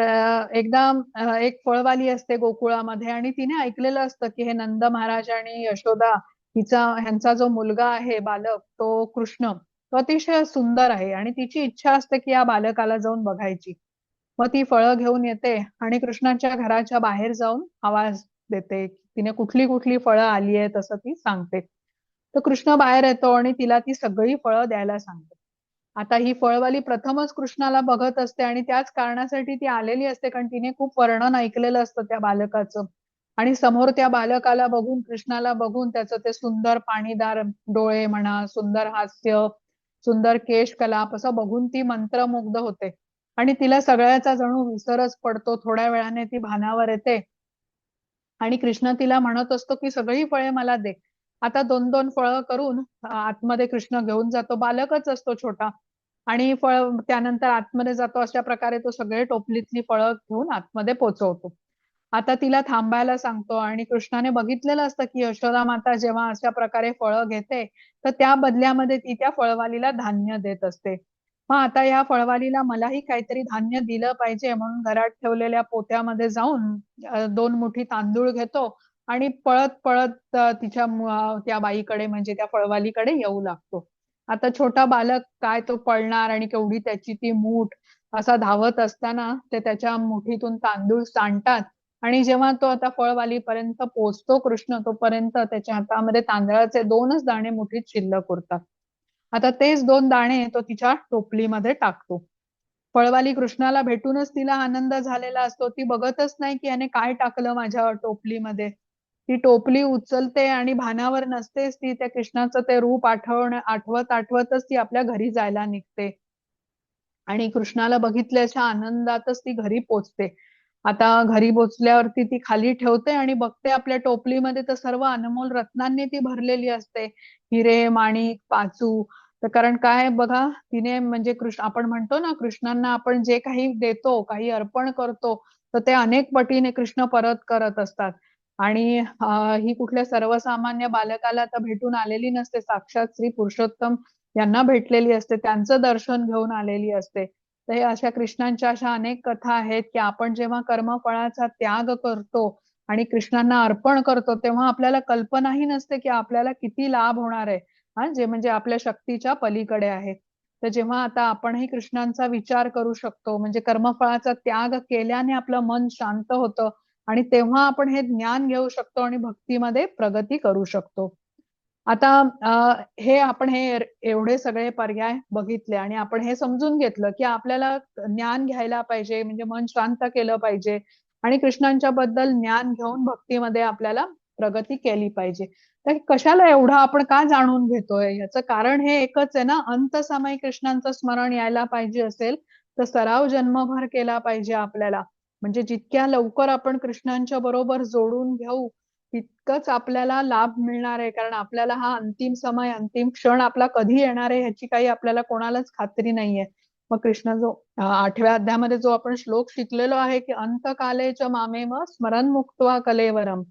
एकदा एक फळवाली असते गोकुळामध्ये आणि तिने ऐकलेलं असतं की हे नंद महाराज आणि यशोदा ह्यांचा जो मुलगा आहे बालक, तो कृष्ण, तो अतिशय सुंदर आहे आणि तिची इच्छा असते की या बालकाला जाऊन बघायची. मग ती फळं घेऊन येते आणि कृष्णाच्या घराच्या बाहेर जाऊन आवाज देते. तिने कुठली कुठली फळं आली आहेत असं ती सांगते. तर कृष्ण बाहेर येतो आणि तिला ती सगळी फळं द्यायला सांगते. आता ही फळवाली प्रथमच कृष्णाला बघत असते आणि त्याच कारणासाठी ती आलेली असते, कारण तिने खूप वर्णन ऐकलेलं असतं त्या बालकाचं. आणि समोर त्या बालकाला बघून, कृष्णाला बघून, त्याचं ते सुंदर पाणीदार डोळे म्हणा, सुंदर हास्य, सुंदर केशकलाप असं बघून ती मंत्रमुग्ध होते. आणि तिला सगळ्याचा जणू विसरच पडतो. थोड्या वेळाने ती भानावर येते आणि कृष्ण तिला म्हणत असतो की सगळी फळे मला दे. आता 2-2 फळं करून आतमध्ये कृष्ण घेऊन जातो. बालकच असतो छोटा आणि त्यानंतर आतमध्ये जातो. अशा प्रकारे तो सगळे टोपलीतली फळं घेऊन आतमध्ये पोहोचवतो. आता तिला थांबायला सांगतो आणि कृष्णाने बघितलेलं असतं की यशोदा माता जेव्हा अशा प्रकारे फळं घेते, तर त्या बदल्यामध्ये ती त्या फळवालीला धान्य देत असते. मग आता या फळवालीला मलाही काहीतरी धान्य दिलं पाहिजे म्हणून घरात ठेवलेल्या पोत्यामध्ये जाऊन 2 मुठी तांदूळ घेतो आणि पळत पळत त्या बाईकडे म्हणजे त्या फळवालीकडे येऊ लागतो. आता छोटा बालक काय तो पळणार आणि केवढी त्याची ती मूठ. असा धावत असताना ते त्याच्या मुठीतून तांदूळ सांडतात आणि जेव्हा तो आता फळवालीपर्यंत पोहोचतो कृष्ण, तोपर्यंत त्याच्या हातामध्ये तांदळाचे 2च दाणे मुठीत शिल्लक उरतात. आता तेच 2 दाणे तो तिच्या टोपलीमध्ये टाकतो. फळवाली कृष्णाला भेटूनच तिला आनंद झालेला असतो. ती बघतच नाही की याने काय टाकलं माझ्या टोपलीमध्ये. ती टोपली उचलते आणि भानावर नसतेच ती. त्या कृष्णाचं ते रूप आठवत आठवतच ती आपल्या घरी जायला निघते. आणि कृष्णाला बघितल्याच्या आनंदातच ती घरी पोचते. आता घरी पोचल्यावरती ती खाली ठेवते आणि बघते आपल्या टोपलीमध्ये तर सर्व अनमोल रत्नांनी ती भरलेली असते. हिरे, माणिक, पाचू. तर कारण काय बघा, तिने म्हणजे आपण म्हणतो ना, कृष्णांना आपण जे काही देतो, काही अर्पण करतो, तर ते अनेक पटीने कृष्ण परत करत असतात. आणि ही कुठल्या सर्वसामान्य बालकाला तर भेटून आलेली नसते. साक्षात श्री पुरुषोत्तम यांना भेटलेली असते. त्यांचं दर्शन घेऊन आलेली असते. तर हे अशा कृष्णांच्या अशा अनेक कथा आहेत की आपण जेव्हा कर्मफळाचा त्याग करतो आणि कृष्णांना अर्पण करतो, तेव्हा आपल्याला कल्पनाही नसते की आपल्याला किती लाभ होणार आहे. जे म्हणजे आपल्या शक्तीच्या पलीकडे आहे. तर जेव्हा आता आपणही कृष्णांचा विचार करू शकतो, म्हणजे कर्मफळाचा त्याग केल्याने आपलं मन शांत होतं आणि तेव्हा आपण हे ज्ञान घेऊ शकतो आणि भक्तीमध्ये प्रगती करू शकतो. आता हे एवढे सगळे पर्याय बघितले आणि आपण हे समजून घेतलं की आपल्याला ज्ञान घ्यायला पाहिजे, म्हणजे मन शांत केलं पाहिजे आणि कृष्णांच्या बद्दल ज्ञान घेऊन भक्तीमध्ये आपल्याला प्रगती केली पाहिजे. तर कशाला एवढं आपण का जाणून घेतोय, याचं कारण हे एकच आहे ना, अंत समय कृष्णांचं स्मरण यायला पाहिजे असेल तर सराव जन्मभर केला पाहिजे आपल्याला. म्हणजे जितक्या लवकर आपण कृष्णांच्या बरोबर जोडून घेऊ तितकंच आपल्याला लाभ मिळणार आहे, कारण आपल्याला हा अंतिम समय, अंतिम क्षण आपला कधी येणार आहे ह्याची काही आपल्याला कोणालाच खात्री नाहीये. मग कृष्ण जो 8व्या अध्यायामध्ये जो आपण श्लोक शिकलेलो आहे की अंतकाले च मामेव स्मरण मुक्त्वा कलेवरम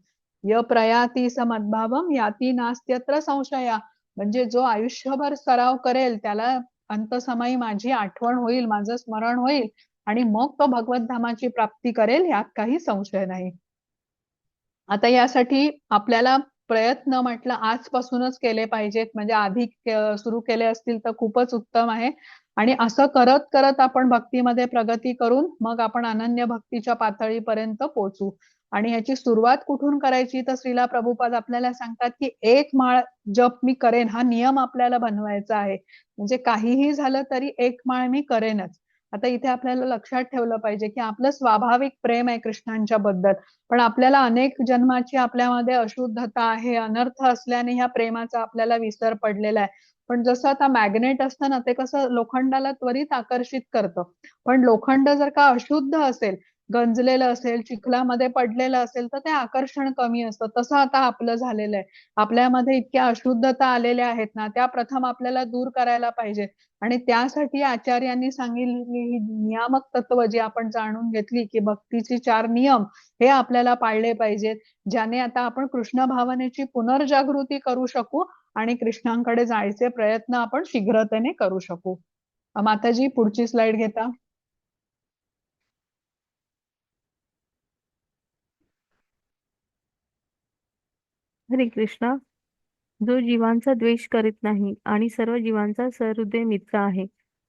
य प्रयाती समद्भावम याती नास्त्यत्र संशया. म्हणजे जो आयुष्यभर सराव करेल त्याला अंतसमयी माझी आठवण होईल, माझं स्मरण होईल आणि मग तो भगवत धामाची प्राप्ती करेल, यात काही संशय नाही. आता यासाठी आपल्याला प्रयत्न म्हटलं आजपासूनच केले पाहिजेत, म्हणजे आधी सुरू केले असतील तर खूपच उत्तम आहे. आणि असं करत करत आपण भक्तीमध्ये प्रगती करून मग आपण अनन्य भक्तीच्या पातळीपर्यंत पोहोचू. आणि ह्याची सुरुवात कुठून करायची तर श्रीला प्रभुपाद आपल्याला सांगतात की एक माळ जप मी करेन हा नियम आपल्याला बनवायचा आहे. म्हणजे काहीही झालं तरी एक माळ मी करेनच. आता इथे आपल्याला लक्षात ठेवलं पाहिजे की आपलं स्वाभाविक प्रेम आहे कृष्णांच्या बद्दल, पण आपल्याला अनेक जन्माची आपल्यामध्ये अशुद्धता आहे, अनर्थ असल्याने ह्या प्रेमाचा आपल्याला विसर पडलेला आहे. पण जसं आता मॅग्नेट असतं ना, ते कसं लोखंडाला त्वरित आकर्षित करतं. पण लोखंड जर का अशुद्ध असेल, गंजलेलं असेल, चिखलामध्ये पडलेलं असेल तर ते आकर्षण कमी असतं. तसं आता आपलं झालेलं आहे. आपल्यामध्ये इतक्या अशुद्धता आलेल्या आहेत ना, त्या प्रथम आपल्याला दूर करायला पाहिजे. आणि त्यासाठी आचार्यांनी सांगितलेली ही नियामक तत्व जी आपण जाणून घेतली की भक्तीचे 4 नियम हे आपल्याला पाळले पाहिजेत, ज्याने आता आपण कृष्ण भावनेची पुनर्जागृती करू शकू आणि कृष्णांकडे जायचे प्रयत्न आपण शीघ्रतेने करू शकू. माताजी पुढची स्लाइड घेता. हरे कृष्णा. जो जीवांचा द्वेष करीत नाही आणि सर्व जीवांचा सहृदय मित्र आहे,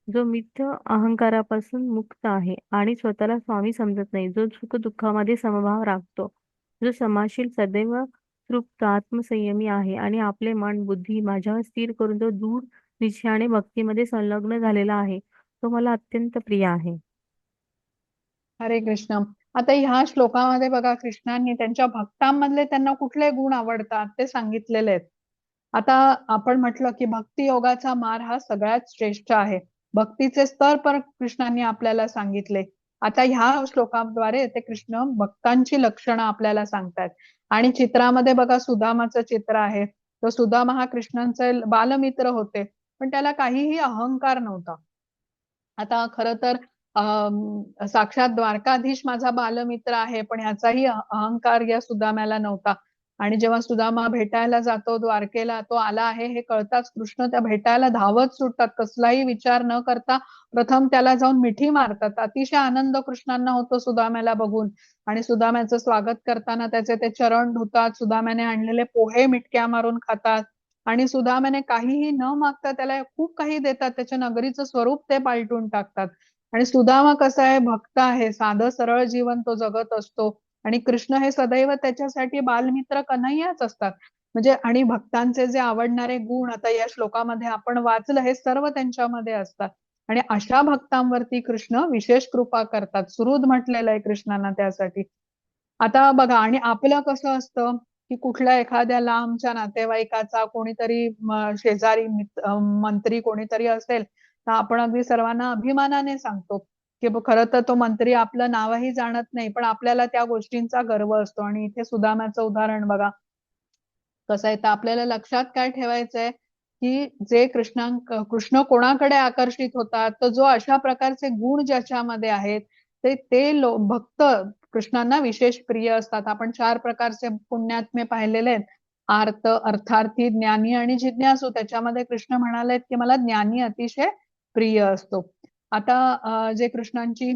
जो मिथ्य अहंकारापासून मुक्त आहे आणि स्वतःला स्वामी समजत नाही, जो सुख दुःखामध्ये समभाव राखतो, जो समाशील सदैव तृप्त आत्मसंयमी आहे आणि आपले मन बुद्धी माझ्यावर स्थिर करून जो दूर निश्चयाने भक्तीमध्ये संलग्न झालेला आहे, तो मला अत्यंत प्रिय आहे. हरे कृष्ण. आता ह्या श्लोकामध्ये बघा कृष्णांनी त्यांच्या भक्तांमधले त्यांना कुठले गुण आवडतात ते सांगितलेले आहेत. आता आपण म्हटलं की भक्ती योगाचा मार्ग हा सगळ्यात श्रेष्ठ आहे. भक्तीचे स्तर पण कृष्णांनी आपल्याला सांगितले. आता ह्या श्लोकाद्वारे ते कृष्ण भक्तांची लक्षणं आपल्याला सांगतात. आणि चित्रामध्ये बघा सुदामाचं चित्र आहे. तर सुदामा हा कृष्णांचे बालमित्र होते, पण त्याला काहीही अहंकार नव्हता. आता खरं तर साक्षात द्वारकाधीश माझा बालमित्र आहे, पण ह्याचाही अहंकार या सुदाम्याला नव्हता. आणि जेव्हा सुदामा भेटायला जातो द्वारकेला, तो आला आहे हे कळताच कृष्ण त्या भेटायला धावत सुटतात, कसलाही विचार न करता प्रथम त्याला जाऊन मिठी मारतात. अतिशय आनंद कृष्णांना होतो सुदाम्याला बघून. आणि सुदाम्याचं स्वागत करताना त्याचे ते चरण धुतात, सुदाम्याने आणलेले पोहे मिटक्या मारून खातात आणि सुदाम्याने काहीही न मागता त्याला खूप काही देतात, त्याच्या नगरीचं स्वरूप ते पालटून टाकतात. आणि सुदामा कसा आहे, भक्त आहे, साधं सरळ जीवन तो जगत असतो आणि कृष्ण हे सदैव त्याच्यासाठी बालमित्र कन्हैयाच असतात. म्हणजे आणि भक्तांचे जे आवडणारे गुण आता या श्लोकामध्ये आपण वाचलं हे सर्व त्यांच्यामध्ये असतात. आणि अशा भक्तांवरती कृष्ण विशेष कृपा करतात. सुहृद म्हटलेलं आहे कृष्णांना त्यासाठी. आता बघा आणि आपलं कसं असतं की कुठल्या एखाद्या लांबच्या नातेवाईकाचा कोणीतरी शेजारी मंत्री कोणीतरी असेल तर आपण अगदी सर्वांना अभिमानाने सांगतो की खरं तर तो मंत्री आपलं नावही जाणत नाही, पण आपल्याला त्या गोष्टींचा गर्व असतो. आणि इथे सुदामाचं उदाहरण बघा कसं आहे. तर आपल्याला लक्षात काय ठेवायचंय की जे कृष्ण कोणाकडे आकर्षित होतात, तर जो अशा प्रकारचे गुण ज्याच्यामध्ये आहेत ते भक्त कृष्णांना विशेष प्रिय असतात. आपण 4 प्रकारचे पुण्यात्मे पाहिलेले आहेत, आर्त, अर्थार्थी, ज्ञानी आणि जिज्ञासू. त्याच्यामध्ये कृष्ण म्हणालेत की मला ज्ञानी अतिशय प्रिय असतो. आता जे कृष्णांची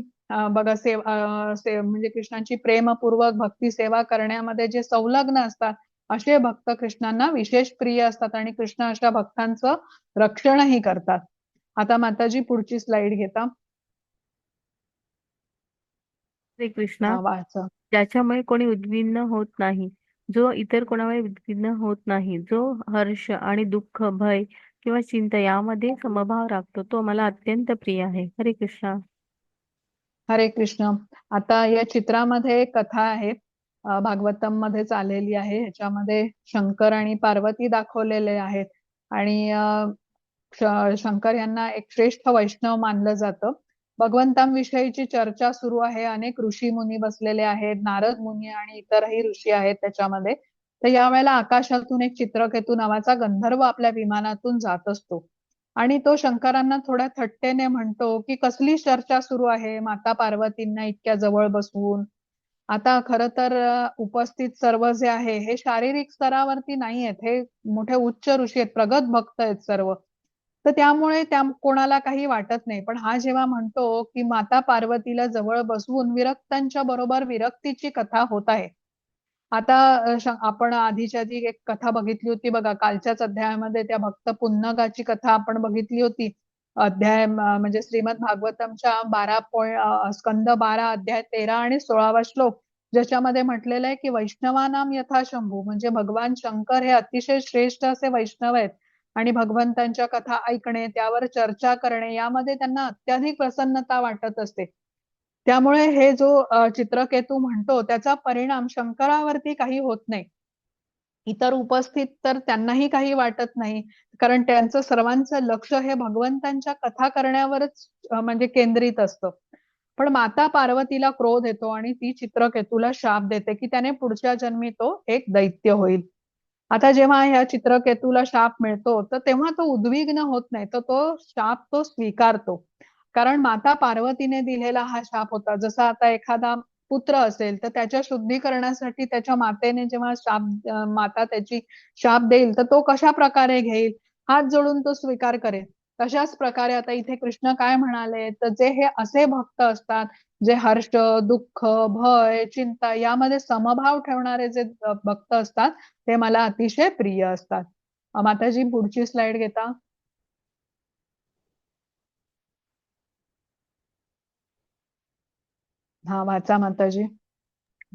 बघा म्हणजे कृष्णांची प्रेमपूर्वक भक्ती सेवा करण्यामध्ये जे संलग्न असतात असे भक्त कृष्णांना विशेष प्रिय असतात आणि कृष्ण अशा भक्तांचं रक्षणही करतात. आता माताजी पुढची स्लाइड घेता. हरे कृष्णा. वाचा. ज्याच्यामुळे कोणी उद्विग्न होत नाही, जो इतर कोणामुळे उद्विग्न होत नाही, जो हर्ष आणि दुःख, भय किंवा चिंता यामध्ये समभाव राखतो, तो मला अत्यंत प्रिय आहे. हरे कृष्ण. हरे कृष्ण. आता या चित्रामध्ये एक कथा आहे, भागवतम मध्येच आलेली आहे. ह्याच्यामध्ये शंकर आणि पार्वती दाखवलेले आहेत आणि शंकर यांना एक श्रेष्ठ वैष्णव मानलं जातं. भगवंतांविषयीची चर्चा सुरू आहे. अनेक ऋषी मुनी बसलेले आहेत, नारद मुनी आणि इतरही ऋषी आहेत त्याच्यामध्ये. तर यावेळेला आकाशातून एक चित्रकेतू नावाचा गंधर्व आपल्या विमानातून जात असतो आणि तो शंकरांना थोड्या थट्टेने म्हणतो की कसली चर्चा सुरू आहे माता पार्वतींना इतक्या जवळ बसवून. आता खरं तर उपस्थित सर्व जे आहे हे शारीरिक स्तरावरती नाही आहेत, हे मोठे उच्च ऋषी आहेत, प्रगत भक्त आहेत सर्व. तर त्यामुळे त्या कोणाला काही वाटत नाही. पण हा जेव्हा म्हणतो की माता पार्वतीला जवळ बसवून विरक्तांच्या बरोबर विरक्तीची कथा होत आहे. आता आपण आधीच्या आधी एक कथा बघितली होती बघा, कालच्याच अध्यायामध्ये त्या भक्त पुन्नगाची कथा आपण बघितली होती. अध्याय म्हणजे श्रीमद भागवतमच्या स्कंद 12 अध्याय 13 आणि 16वा श्लोक, ज्याच्यामध्ये म्हटलेलं आहे की वैष्णवानाम यथा शंभू, म्हणजे भगवान शंकर हे अतिशय श्रेष्ठ असे वैष्णव आहेत आणि भगवंतांच्या कथा ऐकणे, त्यावर चर्चा करणे यामध्ये त्यांना अत्याधिक प्रसन्नता वाटत असते. त्यामुळे हे जो चित्रकेतू म्हणतो त्याचा परिणाम शंकरावरती काही होत नाही. इतर उपस्थित तर त्यांनाही काही वाटत नाही, कारण त्यांचं सर्वांचं लक्ष हे भगवंतांच्या कथा करण्यावरच म्हणजे केंद्रित असतं. पण माता पार्वतीला क्रोध येतो आणि ती चित्रकेतूला शाप देते की त्याने पुढच्या जन्मी तो एक दैत्य होईल. आता जेव्हा ह्या चित्रकेतूला शाप मिळतो तर तेव्हा तो उद्विग्न होत नाही, तर तो शाप तो स्वीकारतो. कारण माता पार्वतीने दिलेला हा शाप होता. जसा आता एखादा पुत्र असेल तर त्याच्या शुद्धीकरणासाठी त्याच्या मातेने जेव्हा माता त्याची शाप देईल तर तो कशा प्रकारे घेईल, हात जोडून तो स्वीकार करेल. तशाच प्रकारे आता इथे कृष्ण काय म्हणाले, तर जे हे असे भक्त असतात जे हर्ष, दुःख, भय, चिंता यामध्ये समभाव ठेवणारे जे भक्त असतात ते मला अतिशय प्रिय असतात. माताजी पुढची स्लाइड घेता. हा वाचा माताजी.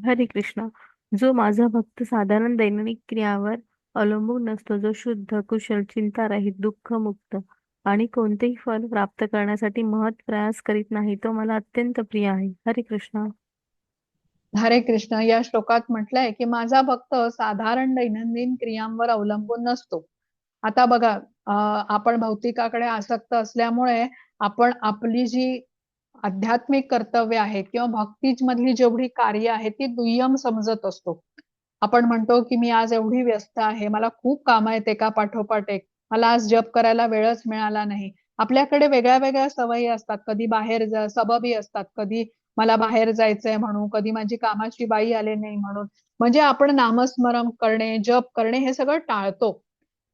हरे कृष्ण. जो माझा भक्त साधारण दैनंदिन क्रियावर अवलंबून नसतो, जो शुद्ध, कुशल, चिंतारहित, दुःखमुक्त आणि कोणतेही फल प्राप्त करण्यासाठी महत् प्रयास करीत नाही, तो मला अत्यंत प्रिय आहे. हरे कृष्ण. हरे कृष्ण. या श्लोकात म्हटलंय की माझा भक्त साधारण दैनंदिन क्रियांवर अवलंबून नसतो. आता बघा, आपण भौतिकाकडे आसक्त असल्यामुळे आपण आपली जी आध्यात्मिक कर्तव्य आहेत किंवा भक्ती मधली जेवढी कार्य आहेत ती दुय्यम समजत असतो. आपण म्हणतो की मी आज एवढी व्यस्त आहे, मला खूप काम आहेत एका पाठोपाठ एक, मला आज जप करायला वेळच मिळाला नाही. आपल्याकडे वेगळ्या वेगळ्या सवयी असतात, कधी बाहेर सबबी असतात, कधी मला बाहेर जायचंय म्हणून, कधी माझी कामाची बाई आले नाही म्हणून. म्हणजे आपण नामस्मरण करणे, जप करणे हे सगळं टाळतो.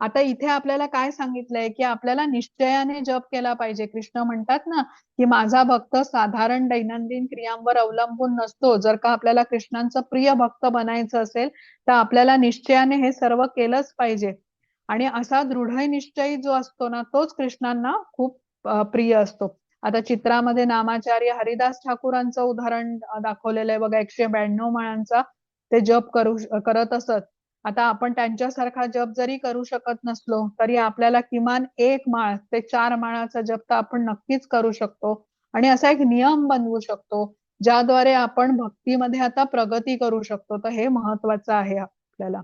आता इथे आपल्याला काय सांगितलंय की आपल्याला निश्चयाने जप केला पाहिजे. कृष्ण म्हणतात ना की माझा भक्त साधारण दैनंदिन क्रियांवर अवलंबून नसतो. जर का आपल्याला कृष्णांचं प्रिय भक्त बनायचं असेल तर आपल्याला निश्चयाने हे सर्व केलंच पाहिजे. आणि असा दृढ निश्चयी जो असतो ना तोच कृष्णांना खूप प्रिय असतो. आता चित्रामध्ये नामाचार्य हरिदास ठाकूरांचं उदाहरण दाखवलेलं आहे बघा, 192 माळांचा ते जप करत असत. आता आपण त्यांच्यासारखा जप जरी करू शकत नसलो तरी आपल्याला किमान 1 माळ ते 4 माळाचा जप तर आपण नक्कीच करू शकतो आणि असा एक नियम बनवू शकतो ज्याद्वारे आपण भक्तीमध्ये आता प्रगती करू शकतो. तर हे महत्वाचं आहे आपल्याला.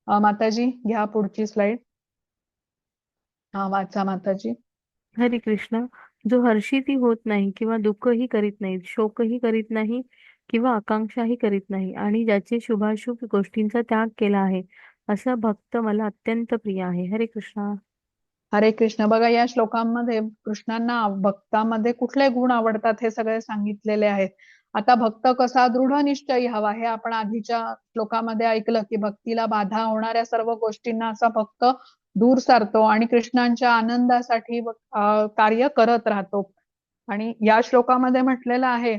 माताजी घ्या पुढची स्लाइड. हा वाचा माताजी. हरे कृष्ण. जो हर्षितही होत नाही किंवा दुःखही करीत नाही, शोकही करीत नाही किंवा आकांक्षाही करीत नाही आणि ज्याचे शुभाशुभ गोष्टींचा त्याग केला आहे, असा भक्त मला अत्यंत प्रिय आहे. हरे कृष्ण. हरे कृष्ण. बघा या श्लोकांमध्ये कृष्णांना भक्तामध्ये कुठले गुण आवडतात हे सगळे सांगितलेले आहेत. आता भक्त कसा दृढ निश्चयी हवा हे आपण आधीच्या श्लोकामध्ये ऐकलं की भक्तीला बाधा होणाऱ्या सर्व गोष्टींना असा भक्त दूर सारतो आणि कृष्णांच्या आनंदासाठी कार्य करत राहतो. आणि या श्लोकामध्ये म्हटलेलं आहे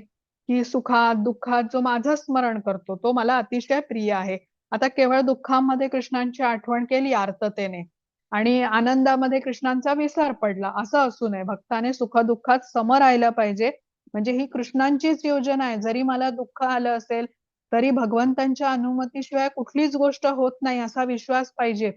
की सुखात दुःखात जो माझं स्मरण करतो तो मला अतिशय प्रिय आहे. आता केवळ दुःखामध्ये कृष्णांची आठवण केली आर्ततेने आणि आनंदामध्ये कृष्णांचा विसर पडला असं असू नये. भक्ताने सुखदुःखात सम राहिलं पाहिजे. म्हणजे ही कृष्णांचीच योजना आहे. जरी मला दुःख आलं असेल तरी भगवंतांच्या अनुमतीशिवाय कुठलीच गोष्ट होत नाही असा विश्वास पाहिजे.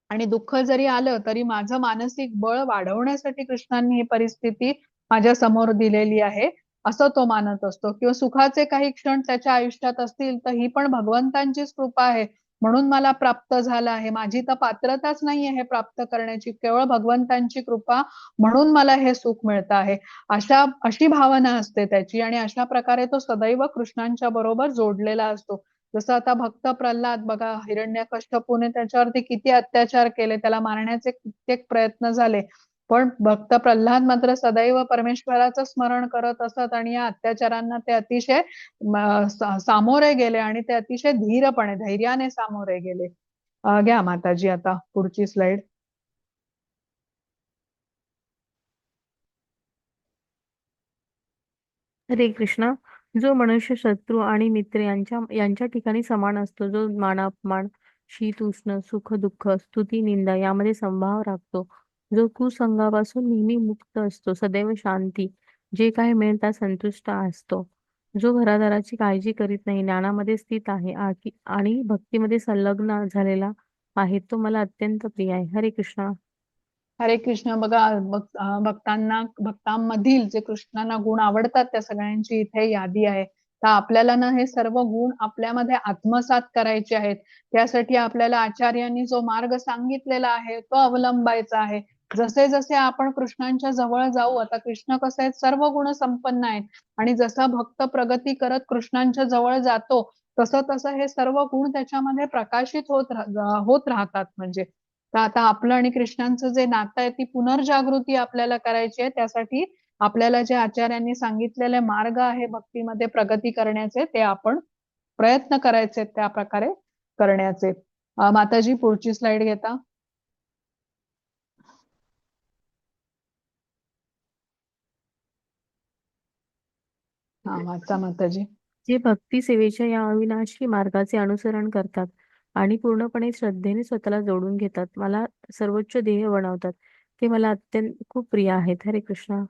आणि दुःख जरी आलं तरी माझं मानसिक बळ वाढवण्यासाठी कृष्णांनी ही परिस्थिती माझ्या समोर दिलेली आहे असं तो मानत असतो. किंवा सुखाचे काही क्षण त्याच्या आयुष्यात असतील तर ही पण भगवंतांचीच कृपा आहे म्हणून मला प्राप्त झालं आहे. माझी तर पात्रताच नाहीये हे प्राप्त करण्याची, केवळ भगवंतांची कृपा म्हणून मला हे सुख मिळतं आहे. अशी भावना असते त्याची आणि अशा प्रकारे तो सदैव कृष्णांच्या बरोबर जोडलेला असतो. जसं आता भक्त प्रल्हाद बघा, हिरण्यकश्यपूने त्याच्यावरती किती अत्याचार केले, त्याला मारण्याचे कित्येक प्रयत्न झाले, पण भक्त प्रल्हाद मात्र सदैव परमेश्वराचं स्मरण करत असत आणि या अत्याचारांना ते अतिशय सामोरे गेले आणि ते अतिशय धीरपणे धैर्याने सामोरे गेले. घ्या माताजी आता पुढची स्लाइड. हरे कृष्ण. जो मनुष्य शत्रू आणि मित्र यांच्या ठिकाणी समान असतो, जो मानापमान, शीत उष्ण, सुख दुःख, स्तुती निंदा यामध्ये समभाव राखतो, जो कुसंगापासून नेहमी मुक्त असतो, सदैव शांती, जे काही मिळेल त्यात संतुष्ट असतो, जो घरादाराची काळजी करीत नाही, ज्ञानामध्ये स्थित आहे आणि भक्तीमध्ये संलग्न झालेला आहे, तो मला अत्यंत प्रिय आहे. हरे कृष्ण. हरे कृष्ण. बघा भक्तांमधील जे कृष्णांना गुण आवडतात त्या सगळ्यांची इथे यादी आहे. तर आपल्याला ना हे सर्व गुण आपल्यामध्ये आत्मसात करायचे आहेत. त्यासाठी आपल्याला आचार्यांनी जो मार्ग सांगितलेला आहे तो अवलंबायचा आहे. जसे जसे आपण कृष्णांच्या जवळ जाऊ, आता कृष्ण कसे आहेत, सर्व गुण संपन्न आहेत आणि जसा भक्त प्रगती करत कृष्णांच्या जवळ जातो तसं तसं हे सर्व गुण त्याच्यामध्ये प्रकाशित होत राहतात. म्हणजे तर आता आपलं आणि कृष्णांचं जे नातं आहे ती पुनर्जागृती आपल्याला करायची आहे. त्यासाठी आपल्याला जे आचार्यांनी सांगितलेले मार्ग आहे भक्तीमध्ये प्रगती करण्याचे ते आपण प्रयत्न करायचे त्या प्रकारे करण्याचे. माताजी पुढची स्लाइड घेता. हा वाचा माताजी. जे भक्ती सेवेच्या या अविनाशी मार्गाचे अनुसरण करतात आणि पूर्णपणे श्रद्धेने स्वतःला जोडून घेतात, मला सर्वोच्च ध्येय बनवतात, ते मला अत्यंत खूप प्रिय आहेत. हरे कृष्ण.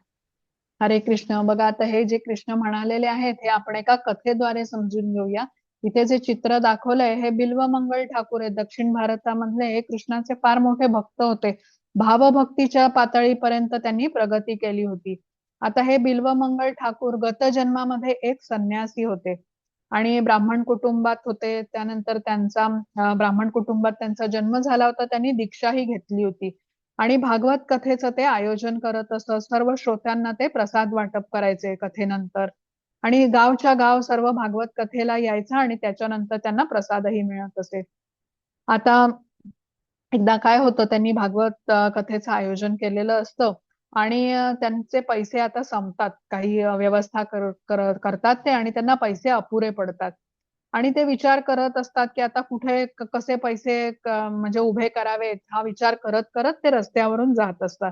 हरे कृष्ण. बघा आता हे जे कृष्ण म्हणालेले आहेत हे आपण एका कथेद्वारे समजून घेऊया. इथे जे चित्र दाखवलंय हे बिल्वमंगल ठाकूर आहे, दक्षिण भारतामधले हे कृष्णाचे फार मोठे भक्त होते. भावभक्तीच्या पातळीपर्यंत त्यांनी प्रगती केली होती. आता हे बिल्वमंगल ठाकूर गत जन्मामध्ये एक संन्यासी होते आणि ब्राह्मण कुटुंबात होते. त्यानंतर ब्राह्मण कुटुंबात त्यांचा जन्म झाला होता, त्यांनी दीक्षाही घेतली होती आणि भागवत कथेचं ते आयोजन करत असत. सर्व श्रोत्यांना ते प्रसाद वाटप करायचे कथेनंतर आणि गावच्या गाव सर्व भागवत कथेला यायचा आणि त्याच्यानंतर त्यांना प्रसादही मिळत असे. आता एकदा काय होतं, त्यांनी भागवत कथेचं आयोजन केलेलं असतं आणि त्यांचे पैसे आता संपतात. काही व्यवस्था करतात ते आणि त्यांना पैसे अपुरे पडतात आणि ते विचार करत असतात की आता कुठे कसे पैसे म्हणजे उभे करावेत हा विचार करत करत ते रस्त्यावरून जात असतात.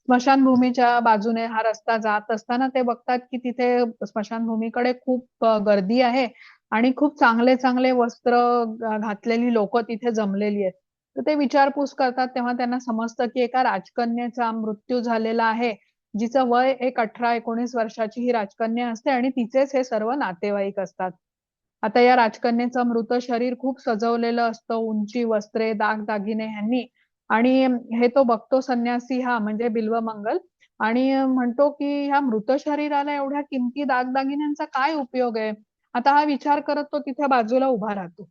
स्मशानभूमीच्या बाजूने हा रस्ता जात असताना ते बघतात की तिथे स्मशानभूमीकडे खूप गर्दी आहे आणि खूप चांगले चांगले वस्त्र घातलेली लोक तिथे जमलेली आहेत. तर ते विचारपूस करतात तेव्हा त्यांना समजतं की एका राजकन्येचा मृत्यू झालेला आहे, जिचं वय एक 18-19 वर्षाची ही राजकन्या असते आणि तिचेच हे सर्व नातेवाईक असतात. आता या राजकन्येचं मृत शरीर खूप सजवलेलं असतं, उंची वस्त्रे दागदागिने ह्यांनी आणि हे तो बघतो संन्यासी हा म्हणजे बिल्वमंगल आणि म्हणतो की ह्या मृत शरीराला एवढ्या किमती दागदागिन्यांचा काय उपयोग आहे. आता हा विचार करत तो तिथे बाजूला उभा राहतो.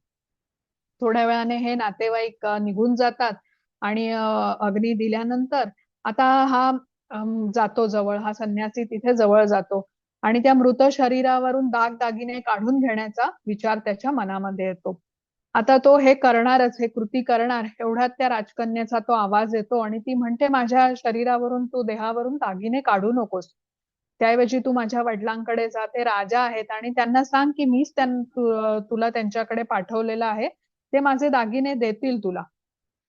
थोड्या वेळाने हे नातेवाईक निघून जातात आणि अग्नी दिल्यानंतर आता हा जातो जवळ, हा संन्यासी तिथे जवळ जातो आणि त्या मृत शरीरावरून दागदागिने काढून घेण्याचा विचार त्याच्या मनामध्ये येतो. आता तो हे करणारच, हे कृती करणार एवढ्यात त्या राजकन्येचा तो आवाज येतो आणि ती म्हणते माझ्या शरीरावरून तू देहावरून दागिने काढू नकोस. त्याऐवजी तू माझ्या वडिलांकडे जा, ते राजा आहेत आणि त्यांना सांग की मीच तुला त्यांच्याकडे पाठवलेलं आहे, ते माझे दागिने देतील तुला.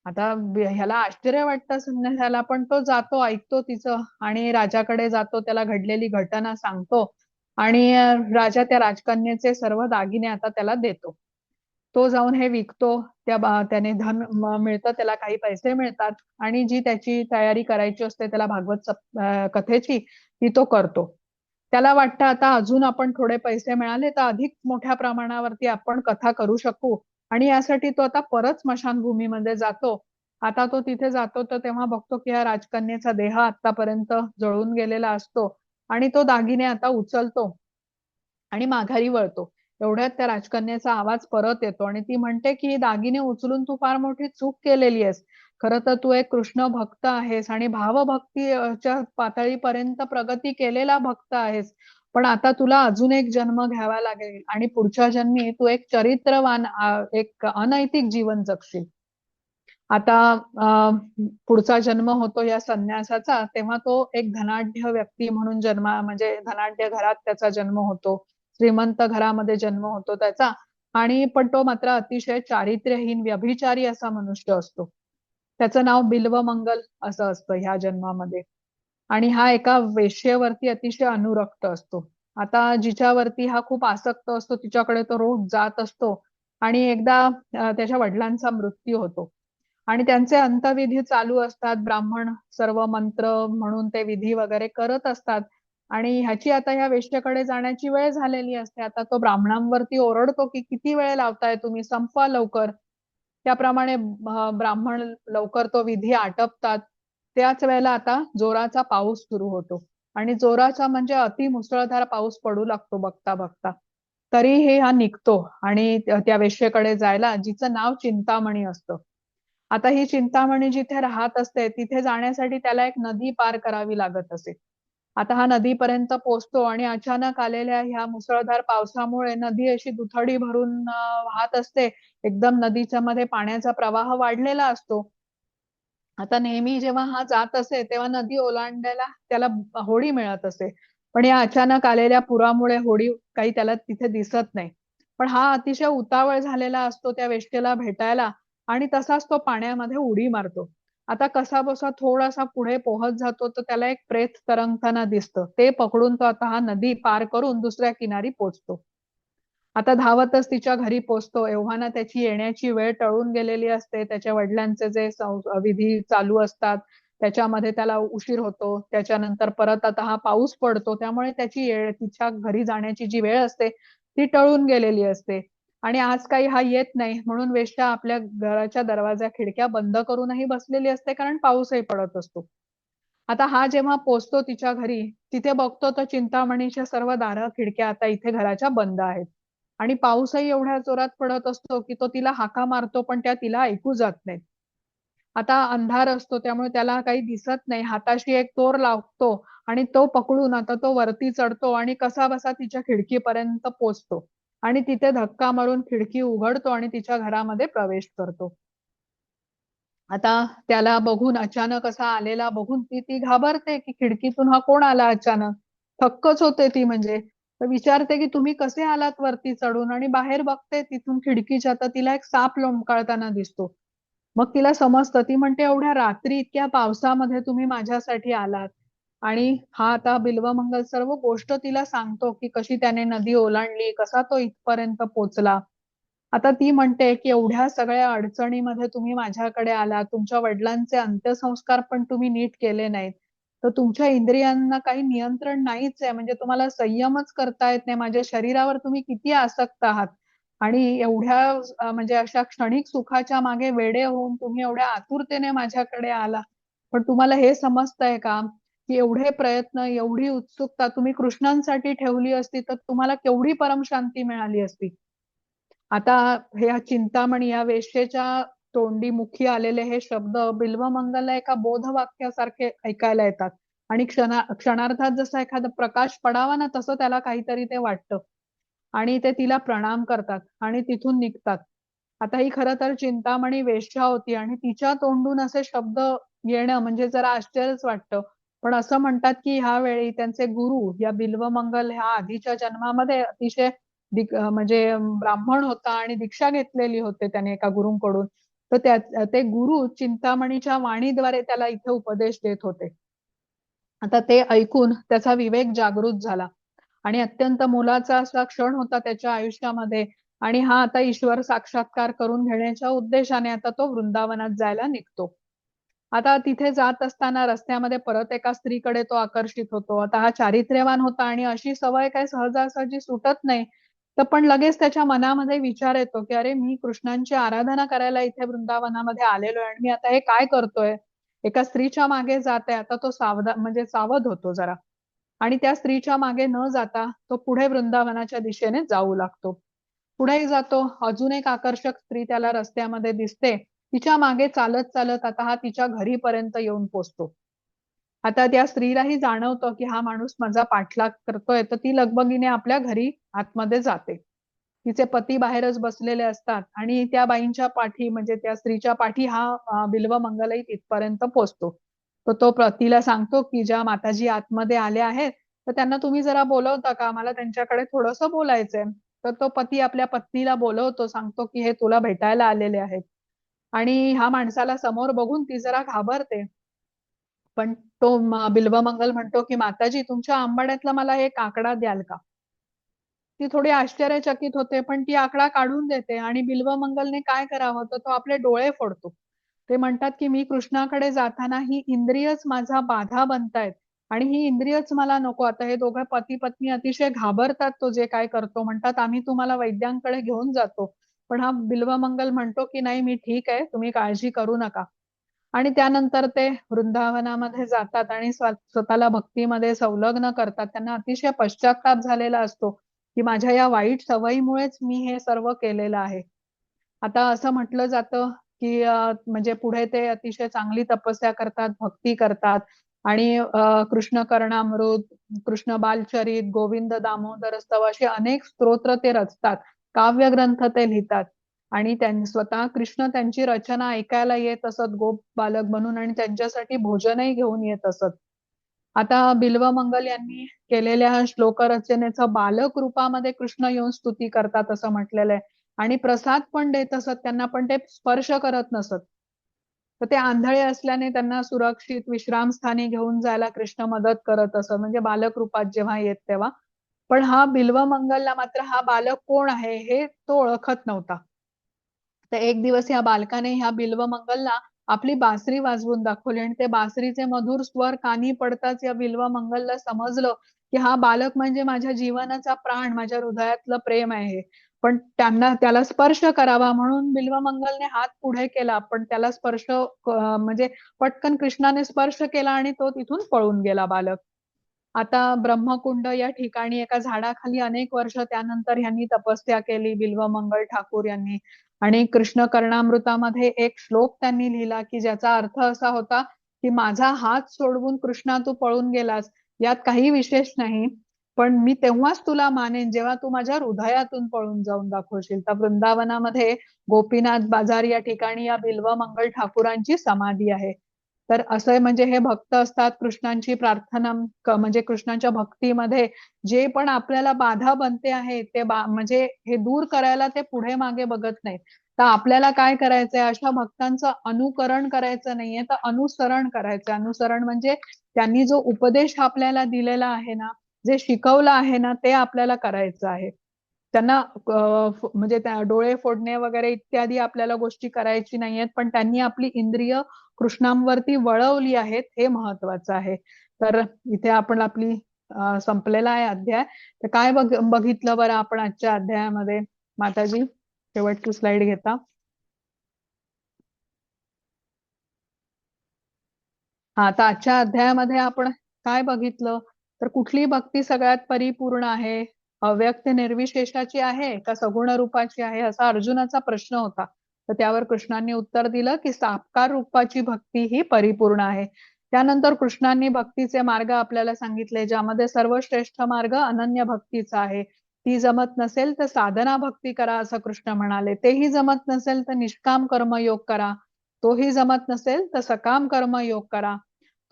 आता ह्याला आश्चर्य वाटतं संन्याशाला, पण तो जातो, ऐकतो तिचं आणि राजाकडे जातो, त्याला घडलेली घटना सांगतो आणि राजा त्या राजकन्येचे सर्व दागिने आता त्याला देतो. तो जाऊन हे विकतो, त्याने धन मिळतं, त्याला काही पैसे मिळतात आणि जी त्याची तयारी करायची असते त्याला भागवत कथेची ती तो करतो. त्याला वाटतं आता अजून आपण थोडे पैसे मिळाले तर अधिक मोठ्या प्रमाणावरती आपण कथा करू शकू, आणि यासाठी तो आता परत स्मशानभूमीमध्ये जातो. आता तो तिथे जातो तर तेव्हा बघतो की या राजकन्येचा देह आतापर्यंत जळून गेलेला असतो, आणि तो दागिने आता उचलतो आणि माघारी वळतो. एवढ्यात त्या राजकन्येचा आवाज परत येतो आणि ती म्हणते की "हे दागिने उचलून तू फार मोठी चूक केलेली आहेस. खरं तर तू एक कृष्ण भक्त आहेस आणि भावभक्तीच्या पातळीपर्यंत प्रगती केलेला भक्त आहेस. पण आता तुला अजून एक जन्म घ्यावा लागेल आणि पुढच्या जन्मी तू एक चरित्रवान एक अनैतिक जीवन जगशील." आता पुढचा जन्म होतो या संन्यासाचा, तेव्हा तो एक धनाढ्य व्यक्ती म्हणून म्हणजे धनाढ्य घरात त्याचा जन्म होतो. श्रीमंत घरामध्ये जन्म होतो त्याचा, आणि पण तो मात्र अतिशय चारित्र्यहीन व्यभिचारी असा मनुष्य असतो. त्याचं नाव बिल्वमंगल असं असतं ह्या जन्मामध्ये. आणि हा एका वेश्येवरती अतिशय अनुरक्त असतो. आता जिच्यावरती हा खूप आसक्त असतो तिच्याकडे तो रोज जात असतो, आणि एकदा त्याच्या वडिलांचा मृत्यू होतो आणि त्यांचे अंत्यविधी चालू असतात. ब्राह्मण सर्व मंत्र म्हणून ते विधी वगैरे करत असतात, आणि ह्याची आता ह्या वेश्येकडे जाण्याची वेळ झालेली असते. आता तो ब्राह्मणांवरती ओरडतो की किती वेळ लावताय तुम्ही, संपवा लवकर. त्याप्रमाणे ब्राह्मण लवकर तो विधी आटपतात. त्याच वेळेला आता जोराचा पाऊस सुरू होतो, आणि जोराचा म्हणजे अति मुसळधार पाऊस पडू लागतो बघता बघता. तरीही हा निघतो आणि त्या वेश्येकडे जायला, जिचं नाव चिंतामणी असतं. आता ही चिंतामणी जिथे राहत असते तिथे जाण्यासाठी त्याला एक नदी पार करावी लागत असे. आता हा नदीपर्यंत पोहोचतो आणि अचानक आलेल्या ह्या मुसळधार पावसामुळे नदी अशी दुथडी भरून वाहत असते. एकदम नदीच्या मध्ये पाण्याचा प्रवाह वाढलेला असतो. आता नेहमी जेव्हा हा जात असे तेव्हा नदी ओलांडायला त्याला होडी मिळत असे, पण या अचानक आलेल्या पुरामुळे होडी काही त्याला तिथे दिसत नाही. पण हा अतिशय उतावळ झालेला असतो त्या वेश्येला भेटायला, आणि तसाच तो पाण्यामध्ये उडी मारतो. आता कसाबसा थोडासा पुढे पोहत जातो तर त्याला एक प्रेत तरंगताना दिसतं. ते पकडून तो आता हा नदी पार करून दुसऱ्या किनारी पोहोचतो. आता धावतच तिच्या घरी पोहोचतो. एव्हाना त्याची येण्याची वेळ टळून गेलेली असते. त्याच्या वडिलांचे जे विधी चालू असतात त्याच्यामध्ये त्याला उशीर होतो. त्याच्यानंतर परत आता हा पाऊस पडतो, त्यामुळे तिच्या घरी जाण्याची जी वेळ असते ती टळून गेलेली असते. आणि आज काही हा येत नाही म्हणून वेश्या आपल्या घराच्या दरवाजा खिडक्या बंद करूनही बसलेली असते, कारण पाऊसही पडत असतो. आता हा जेव्हा पोहोचतो तिच्या घरी, तिथे बघतो तर चिंतामणीच्या सर्व दारं खिडक्या आता इथे घराच्या बंद आहेत, आणि पाऊसही एवढ्या जोरात पडत असतो की तो तिला हाका मारतो पण त्या तिला ऐकू जात नाहीत. आता अंधार असतो त्यामुळे त्याला काही दिसत नाही. हाताशी एक दोर लावतो आणि तो पकडून आता तो वरती चढतो आणि कसाबसा तिच्या खिडकीपर्यंत पोहोचतो, आणि तिथे धक्का मारून खिडकी उघडतो आणि तिच्या घरामध्ये प्रवेश करतो. आता त्याला बघून, अचानक असा आलेला बघून ती ती घाबरते की खिडकीतून हा कोण आला अचानक. थक्कच होते ती म्हणजे. तर विचारते की तुम्ही कसे आलात वरती चढून, आणि बाहेर बघते तिथून खिडकीच्या तर तिला एक साप लोंबकळताना दिसतो. मग तिला समजतं. ती म्हणते एवढ्या रात्री इतक्या पावसामध्ये तुम्ही माझ्यासाठी आलात. आणि हा आता बिल्वमंगल सर्व गोष्ट तिला सांगतो की कशी त्याने नदी ओलांडली, कसा तो इथपर्यंत पोहोचला. आता ती म्हणते की एवढ्या सगळ्या अडचणीमध्ये तुम्ही माझ्याकडे आलात, तुमच्या वडिलांचे अंत्यसंस्कार पण तुम्ही नीट केले नाहीत, तर तुमच्या इंद्रियांना काही नियंत्रण नाहीच आहे, म्हणजे तुम्हाला संयमच करता येत नाही. माझ्या शरीरावर तुम्ही किती आसक्त आहात, आणि एवढ्या म्हणजे अशा क्षणिक सुखाच्या मागे वेडे होऊन तुम्ही एवढ्या आतुरतेने माझ्याकडे आला. पण तुम्हाला हे समजतंय का की एवढे प्रयत्न, एवढी उत्सुकता तुम्ही कृष्णांसाठी ठेवली असती तर तुम्हाला केवढी परमशांती मिळाली असती. आता हे चिंतामणी या वेश्येच्या तोंडी मुखी आलेले हे शब्द बिल्वमंगलला एका बोधवाक्यासारखे ऐकायला येतात, आणि क्षणार्धात जसा एखादा प्रकाश पडावा ना तसं त्याला काहीतरी ते वाटतं, आणि ते तिला प्रणाम करतात आणि तिथून निघतात. आता ही खरं तर चिंतामणी वेश्या होती आणि तिच्या तोंडून असे शब्द येणं म्हणजे जरा आश्चर्यच वाटतं. पण असं म्हणतात की ह्या वेळी त्यांचे गुरु या बिल्वमंगल ह्या आधीच्या जन्मामध्ये अतिशय म्हणजे ब्राह्मण होता आणि दीक्षा घेतलेली होते त्याने एका गुरूंकडून. तर ते गुरु चिंतामणीच्या वाणीद्वारे त्याला इथे उपदेश देत होते. आता ते ऐकून त्याचा विवेक जागृत झाला, आणि अत्यंत मोलाचा असा क्षण होता त्याच्या आयुष्यामध्ये, आणि हा आता ईश्वर साक्षात्कार करून घेण्याच्या उद्देशाने आता तो वृंदावनात जायला निघतो. आता तिथे जात असताना रस्त्यामध्ये परत एका स्त्रीकडे तो आकर्षित होतो. आता हा चारित्र्यवान होता आणि अशी सवय काही सहजासहजी सुटत नाही. तर पण लगेच त्याच्या मनामध्ये विचार येतो, की अरे मी कृष्णांची आराधना करायला इथे वृंदावनामध्ये आलेलो आहे आणि मी आता हे काय करतोय? एका स्त्रीच्या मागे जात आहे. आता तो म्हणजे सावध होतो जरा आणि त्या स्त्रीच्या मागे न जाता तो पुढे वृंदावनाच्या दिशेने जाऊ लागतो. पुढेही जातो. अजून एक आकर्षक स्त्री त्याला रस्त्यामध्ये दिसते. तिच्या मागे चालत चालत आता हा तिच्या घरीपर्यंत येऊन पोहोचतो. आता त्या स्त्रीलाही जाणवतं, की हा माणूस माझा पाठलाग करतोय, तर ती लगबगीने आपल्या घरी आतमध्ये जाते. तिचे पती बाहेरच बसलेले असतात आणि त्या बाईंच्या पाठी म्हणजे त्या स्त्रीच्या पाठी हा बिल्वमंगलही तिथपर्यंत पोहोचतो. तर तो पतीला सांगतो, की ज्या माताजी आतमध्ये आल्या आहेत, तर त्यांना तुम्ही जरा बोलवता का? मला त्यांच्याकडे थोडंसं बोलायचंय. तर तो पती आपल्या पत्नीला बोलवतो, सांगतो, की हे तुला भेटायला आलेले आहेत. आणि ह्या माणसाला समोर बघून ती जरा घाबरते. पण तो बिल्वमंगल म्हणतो, की "माताजी तुमच्या आंबाड्यातला मला एक आकडा द्याल का?" ती थोडी आश्चर्यचकित होते, पण ती आकडा काढून देते आणि बिल्वमंगलने काय करावं, तर तो आपले डोळे फोडतो. ते म्हणतात, की "मी कृष्णाकडे जाताना ही इंद्रियच माझा बाधा बनतायत आणि ही इंद्रियच मला नको." आता हे दोघं पती-पत्नी अतिशय घाबरतात तो जे काय करतो. म्हणतात, "आम्ही तुम्हाला वैद्यांकडे घेऊन जातो." पण हा बिल्वमंगल म्हणतो, की "नाही, मी ठीक आहे. तुम्ही काळजी करू नका." आणि त्यानंतर ते वृंदावनामध्ये जातात आणि स्वतःला भक्तीमध्ये संलग्न करतात. त्यांना अतिशय पश्चात्ताप झालेला असतो, की माझ्या या वाईट सवयीमुळेच मी हे सर्व केलेलं आहे. आता असं म्हटलं जातं, की म्हणजे पुढे ते अतिशय चांगली तपस्या करतात, भक्ती करतात आणि कृष्ण कर्णामृत, कृष्ण बालचरित, गोविंद दामोदर स्तव असे अनेक स्तोत्र ते रचतात. काव्यग्रंथ ते लिहितात आणि स्वतः कृष्ण त्यांची रचना ऐकायला येत असत गोप बालक बनून आणि त्यांच्यासाठी भोजनही घेऊन येत असत. आता बिल्वमंगल यांनी केलेल्या श्लोक रचनेचं बालक रूपामध्ये कृष्ण येऊन स्तुती करतात असं म्हटलेलं आहे आणि प्रसाद पण देत असत त्यांना, पण ते स्पर्श करत नसत. तर ते आंधळे असल्याने त्यांना सुरक्षित विश्रामस्थानी घेऊन जायला कृष्ण मदत करत असत, म्हणजे बालक रूपात जेव्हा येत तेव्हा. पण हा बिल्वमंगलला मात्र हा बालक कोण आहे हे तो ओळखत नव्हता. तर एक दिवस या बालकाने ह्या बिल्वमंगलला आपली बासरी वाजवून दाखवली आणि ते बासरीचे मधुर स्वर कानी पडताच या बिल्वमंगलला समजलं, की हा बालक म्हणजे माझ्या जीवनाचा प्राण, माझ्या हृदयातलं प्रेम आहे. पण त्याला स्पर्श करावा म्हणून बिल्वमंगलने हात पुढे केला, पण त्याला स्पर्श म्हणजे पटकन कृष्णाने स्पर्श केला आणि तो तिथून पळून गेला बालक. आता ब्रह्मकुंड या ठिकाणी एका झाडाखाली अनेक वर्ष त्यानंतर ह्यांनी तपस्या केली बिल्वमंगल ठाकूर यांनी आणि कृष्ण कर्णामृतामध्ये एक श्लोक त्यांनी लिहिला की ज्याचा अर्थ असा होता की माझा हात सोडवून कृष्णा तू पळून गेलास यात काही विशेष नाही पण मी तेव्हाच तुला मानेन जेव्हा तू माझ्या हृदयातून पळून जाऊन दाखवशील. तर वृंदावनामध्ये गोपीनाथ बाजार या ठिकाणी या बिल्वमंगल ठाकूरांची समाधी आहे. तर असं म्हणजे हे भक्त असतात कृष्णांची प्रार्थना म्हणजे कृष्णाच्या भक्तीमध्ये जे पण आपल्याला बाधा बनते आहे ते म्हणजे हे दूर करायला ते पुढे मागे बघत नाही. तर आपल्याला काय करायचंय अशा भक्तांचं अनुकरण करायचं नाहीये तर अनुसरण करायचं. अनुसरण म्हणजे त्यांनी जो उपदेश आपल्याला दिलेला आहे ना, जे शिकवलं आहे ना ते आपल्याला करायचं आहे. त्यांना म्हणजे त्या डोळे फोडणे वगैरे इत्यादी आपल्याला गोष्टी करायची नाहीयेत पण त्यांनी आपली इंद्रिय कृष्णांवरती वळवली आहेत हे महत्वाचं आहे. तर इथे आपण आपली संपलेला आहे अध्याय. तर काय बघितलं बरं आपण आजच्या अध्यायामध्ये माताजी? शेवटची स्लाइड घेता. हा तर आजच्या अध्यायामध्ये आपण काय बघितलं तर कुठली भक्ती सगळ्यात परिपूर्ण आहे? अव्यक्त निर्विशेषाची आहे का सगुण रूपाची आहे असा अर्जुनाचा प्रश्न होता. तर त्यावर कृष्णांनी उत्तर दिलं की साकार रूपाची भक्ती ही परिपूर्ण आहे. त्यानंतर कृष्णांनी भक्तीचे मार्ग आपल्याला सांगितले ज्यामध्ये सर्वश्रेष्ठ मार्ग अनन्य भक्तीचा आहे. ती जमत नसेल तर साधना भक्ती करा असं कृष्ण म्हणाले. तेही जमत नसेल तर निष्काम कर्मयोग करा. तोही जमत नसेल तर सकाम कर्मयोग करा.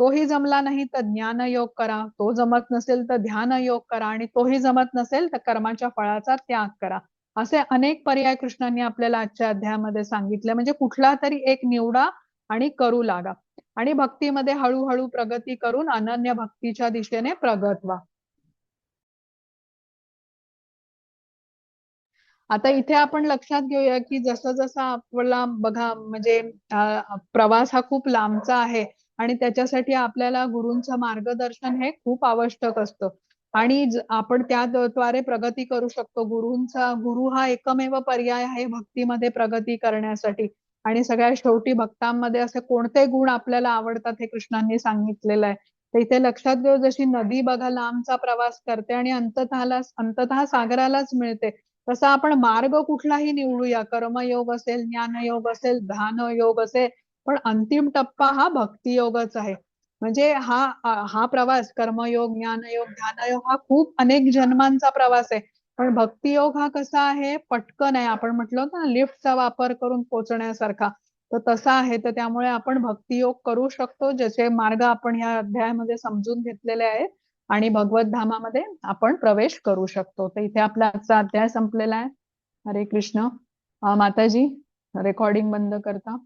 तोही जमला नाही तर ज्ञान योग करा. तो जमत नसेल तर ध्यान योग करा आणि तोही जमत नसेल तर कर्माच्या फळाचा त्याग करा. असे अनेक पर्याय कृष्णांनी आपल्याला आजच्या अध्यायामध्ये सांगितले. म्हणजे कुठला तरी एक निवडा आणि करू लागा आणि भक्तीमध्ये हळूहळू प्रगती करून अनन्य भक्तीच्या दिशेने प्रगत व्हा. आता इथे आपण लक्षात घेऊया की जसं जसं आपला बघा म्हणजे प्रवास हा खूप लांबचा आहे आणि त्याच्यासाठी आपल्याला गुरूंचं मार्गदर्शन हे खूप आवश्यक असतं आणि आपण त्याद्वारे प्रगती करू शकतो. गुरु हा एकमेव पर्याय आहे भक्तीमध्ये प्रगती करण्यासाठी. आणि सगळ्यात शेवटी भक्तांमध्ये असे कोणते गुण आपल्याला आवडतात हे कृष्णांनी सांगितलेलं आहे. तर इथे लक्षात घेऊ, जशी नदी बघा लांबचा प्रवास करते आणि अंततः सागरालाच मिळते, तसा आपण मार्ग कुठलाही निवडूया, कर्मयोग असेल, ज्ञानयोग असेल, ध्यान योग असेल, पण अंतिम टप्पा हा भक्तियोगच आहे. म्हणजे हा प्रवास कर्मयोग, ज्ञानयोग, ध्यानयोग हा खूप अनेक जन्मांचा प्रवास आहे. पण भक्तियोग हा कसा आहे, पटकन आहे. आपण म्हटलं होतं ना लिफ्टचा वापर करून पोहोचण्यासारखा, तर तसा आहे. तर त्यामुळे आपण भक्तियोग करू शकतो, ज्याचे मार्ग आपण या अध्यायामध्ये समजून घेतलेले आहेत आणि भगवत धामामध्ये आपण प्रवेश करू शकतो. तर इथे आपला आजचा अध्याय संपलेला आहे. हरे कृष्ण. माताजी, रेकॉर्डिंग बंद करता.